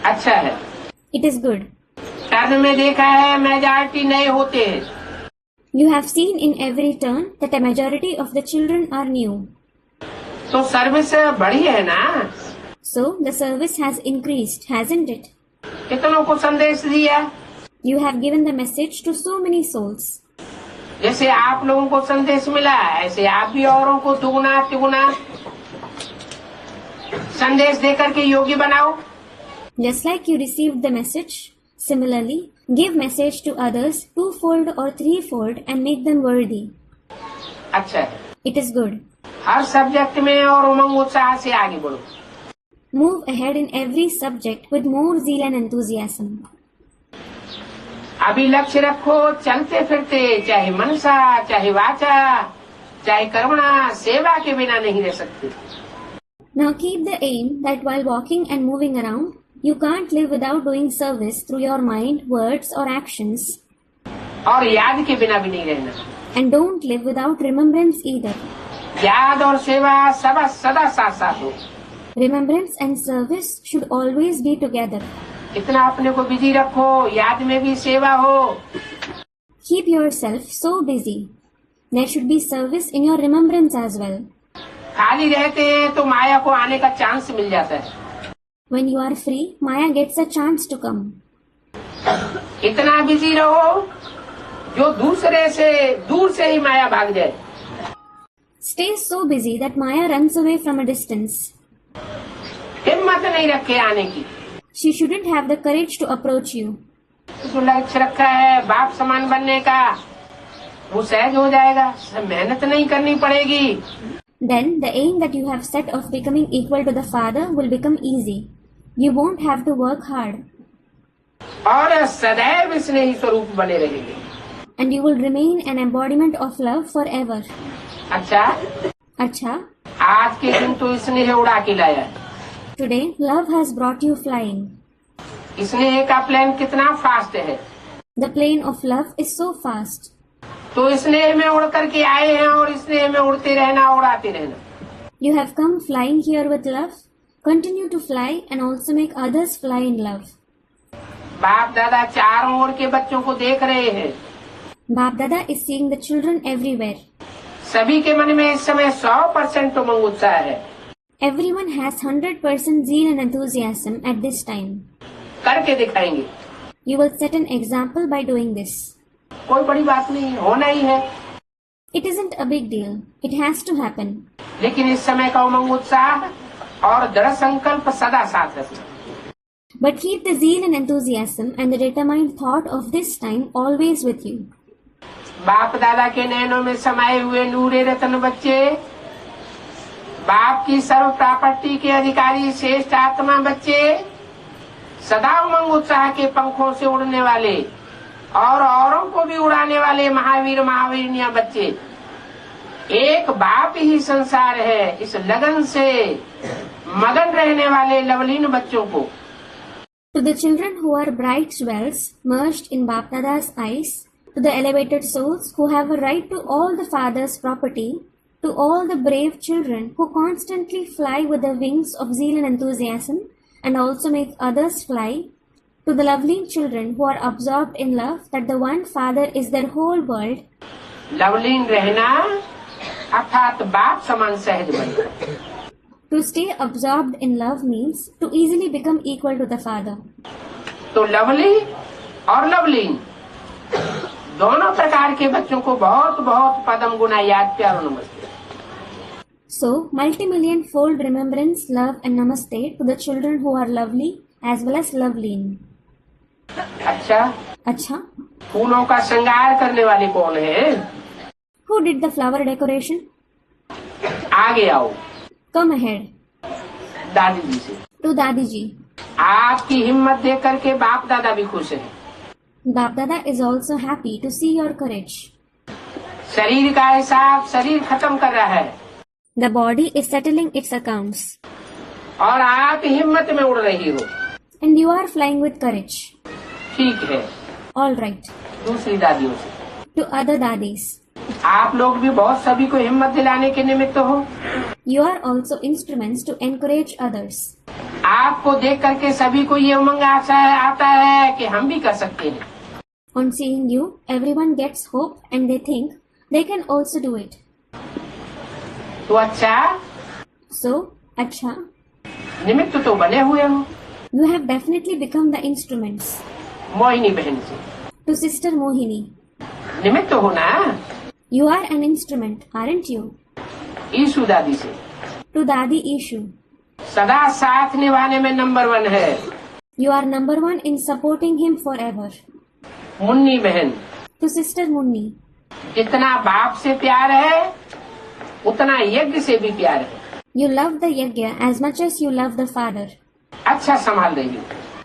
अच्छा है। It is good. टर्न में देखा है मेजॉरिटी नए होते हैं। You have seen in every turn that a majority of the children are new. तो सर्विस बढ़ी है ना। So the service has increased, hasn't it? कितनों को संदेश दिया, You have given the message to so many souls. जैसे आप लोगों को संदेश मिला ऐसे आप भी औरों को दुगुना तिगुना संदेश देकर के योग्य बनाओ। Just like you received the message, similarly, give message to others twofold or threefold and make them worthy. अच्छा है। It is good. Her subject में और उमंग उत्साह से आगे बढ़ो। Move ahead in every subject with more zeal and enthusiasm. अभी लक्ष्य रखो, चलते फिरते चाहे मनसा चाहे वाचा चाहे कर्मणा सेवा के बिना नहीं रह सकते। Now keep the aim that while walking and moving around, you can't live without doing service through your mind, words or actions. और याद के बिना भी नहीं रहना। And don't live without remembrance either. याद और सेवा सब सदा साथ साथ हो। Remembrance and service should always be together. इतना अपने को बिजी रखो, याद में भी सेवा हो। Keep yourself so busy. There should be service in your remembrance as well. खाली रहते हैं तो माया को आने का चांस मिल जाता है। When you are free, Maya gets a chance to come. इतना बिजी रहो जो दूर से ही माया भाग जाए। Stay so busy that Maya runs away from a distance. हिम्मत नहीं रखे आने की। She shouldn't have the courage to approach you. जो लक्ष्य रखा है बाप समान बनने का वो सहज हो जाएगा, मेहनत नहीं करनी पड़ेगी। Then the aim that you have set of becoming equal to the Father will become easy. You won't have to work hard. और सदैव स्नेही स्वरूप बने रहेंगे। And you will remain an embodiment of love forever. अच्छा, Acha, आज के दिन तो स्नेह उड़ा के लाया। Today, love has brought you flying. स्नेह का प्लेन कितना फास्ट है, The plane of love is so fast. तो स्नेह में उड़ करके आए हैं और स्नेह में उड़ते रहना, उड़ाते रहना। You have come flying here with love. Continue to fly and also make others fly in love. बाप दादा चारों ओर के बच्चों को देख रहे हैं। Bap Dada is seeing the children everywhere. सभी के मन में इस समय 100% उमंग उत्साह है। Everyone has 100% zeal and enthusiasm at this time. करके दिखाएंगे। You will set an example by doing this. कोई बड़ी बात नहीं, होना ही है। It isn't a big deal. It has to happen. लेकिन इस समय का उमंग उत्साह और दृढ़ संकल्प सदा साथ रखना। But keep the zeal and enthusiasm and the determined thought of this time always with you. बाप दादा के नैनों में समाये हुए नूरे रतन बच्चे, बाप की सर्व प्रॉपर्टी के अधिकारी श्रेष्ठ आत्मा बच्चे, सदा उमंग उत्साह के पंखों से उड़ने वाले और औरों को भी उड़ाने वाले महावीर महावीरनिया बच्चे, एक बाप ही संसार है, इस लगन से मगन रहने वाले लवलीन बच्चों को। To the children who are bright jewels merged in Bap Dada's eyes, to the elevated souls who have a right to all the Father's property, to all the brave children who constantly fly with the wings of zeal and enthusiasm and also make others fly, to the lovely children who are absorbed in love that the one Father is their whole world. Lovleen रहना अर्थात बाप समान सहज बनना। To stay absorbed in love means to easily become equal to the Father. तो lovely और लवलीन दोनों प्रकार के बच्चों को बहुत बहुत पदम गुना याद प्यारो नमस्ते। So, multi-million fold remembrance, love and namaste to the children who are lovely as well as loveleen. अच्छा, फूलों का श्रृंगार करने वाले कौन है? Who did the flower decoration? आगे आओ। Come ahead. दादी जी से। To Dadi ji. आपकी हिम्मत देख करके बाप दादा भी खुश है। Bap Dada is also happy to see your courage. शरीर का हिसाब शरीर खत्म कर रहा है। The body is settling its accounts. और आप हिम्मत में उड़ रही हो। And you are flying with courage. ठीक है। All right. दूसरी दादियों से। To other Dadis. आप लोग भी बहुत सभी को हिम्मत दिलाने के निमित्त हो। You are also instruments to encourage others. आपको देख करके सभी को ये उमंग आता है कि हम भी कर सकते हैं। On seeing you, everyone gets hope and they think they can also do it. तो अच्छा, So, अच्छा, निमित्त तो बने हुए हो। you have definitely become the instruments. Mohini बहन से। To Sister Mohini, निमित्त हो ना। you are an instrument, aren't you? Ishu दादी से। To Dadi Ishu, सदा साथ निभाने में नंबर 1 है। you are number one in supporting him forever. Munni बहन, To Sister Munni, जितना बाप से प्यार है उतना यज्ञ से भी प्यार है। you love the yajna as much as you love the Father. अच्छा संभाल रही हो।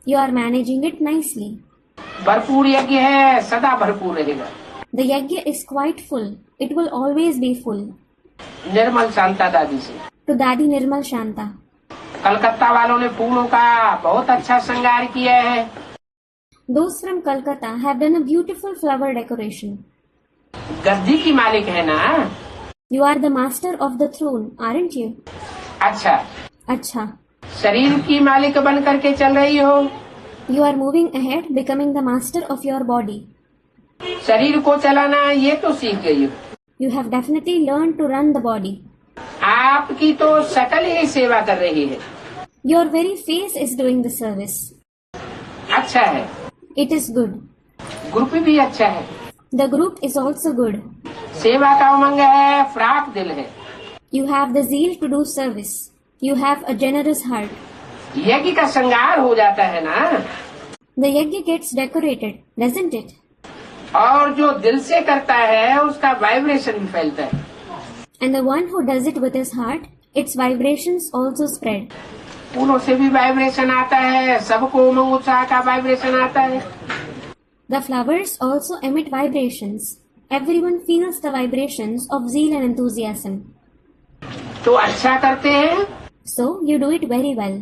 You are managing it nicely. भरपूर यज्ञ है, सदा भरपूर रहेगा। The yajna is quite full. It will always be full. निर्मल शांता दादी से। To Dadi Nirmal Shanta, Calcutta वालों ने फूलों का बहुत अच्छा श्रृंगार किया है। those from Kolkata have done a beautiful flower decoration. गद्दी की मालिक है ना। You are the master of the throne, aren't you? अच्छा, अच्छा, शरीर की मालिक बन करके चल रही हो। you are moving ahead, becoming the master of your body. शरीर को चलाना ये तो सीख गई हो। You have definitely learned to run the body. आपकी तो शकल ही सेवा कर रही है। Your very face is doing the service. अच्छा है। It is good. ग्रुप भी अच्छा है। The group is also good. सेवा का उमंग है, फ्राक दिल है। You have the zeal to do service. You have a generous heart. यज्ञ का श्रृंगार हो जाता है ना। The yajna gets decorated, doesn't it? और जो दिल से करता है उसका वाइब्रेशन भी फैलता है। And the one who does it with his heart, its vibrations also spread. फूलों से भी वाइब्रेशन आता है, सबको उमंग उत्साह का वाइब्रेशन आता है। The flowers also emit vibrations. Everyone feels the vibrations of zeal and enthusiasm. तो अच्छा करते हैं। So, you do it very well.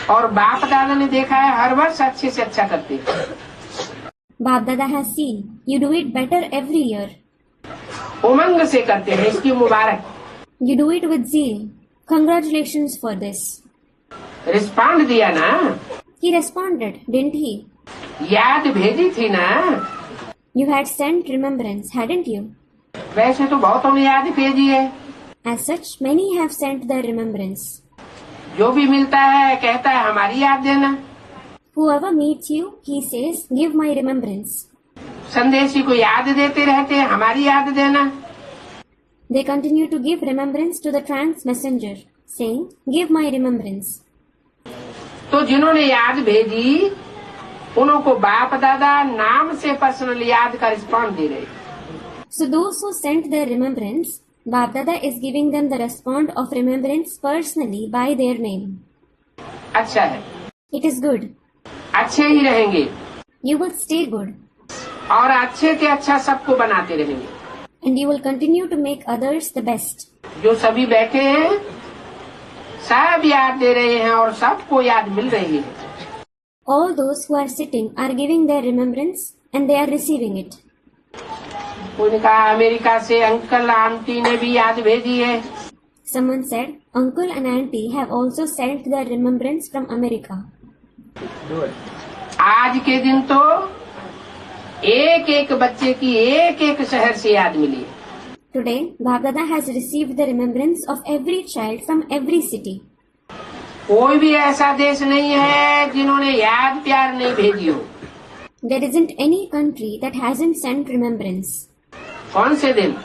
और बाप दादा ने देखा है हर वर्ष अच्छे से अच्छा करते हैं। Bap Dada has seen you do it better every year. उमंग से करते हैं, इसकी मुबारक। You do it with zeal. Congratulations for this. Respond दिया ना, He responded, didn't he? याद भेजी थी ना। You had sent remembrance, hadn't you? वैसे तो बहुतों ने याद भेजी है। As such, many have sent their remembrance. जो भी मिलता है कहता है हमारी याद देना। Whoever meets you, he says, give my remembrance. संदेशी को याद देते रहते हैं, हमारी याद देना। They continue to give remembrance to the trans messenger, saying, give my remembrance. तो जिन्होंने याद भेजी उनको बाप दादा नाम से पर्सनल याद का रिस्पॉन्स दे रहे। So those who sent their remembrance, Bap Dada is giving them the response of remembrance personally by their name. अच्छा है, It is good. अच्छे ही रहेंगे You will stay good. और अच्छे के अच्छा सबको बनाते रहेंगे। And you will continue to make others the best. जो सभी बैठे हैं सब याद दे रहे हैं और सबको याद मिल रही है। All those who are sitting are giving their remembrance and they are receiving it. उन्होंने कहा अमेरिका से अंकल आंटी ने भी याद भेजी है। Someone said, Uncle and Auntie have also sent their remembrance from America. आज के दिन तो एक एक बच्चे की एक एक शहर से याद मिली। Today, Bap Dada has received the remembrance of every child from every city. कोई भी ऐसा देश नहीं है जिन्होंने याद प्यार नहीं भेजी हो। There isn't any country that hasn't sent remembrance. कौन से दिन?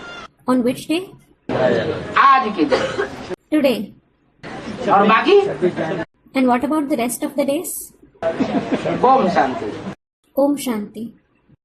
On which day? आज के दिन। Today. और बाकी? And what about the rest of the days? Om Shanti. Om Shanti.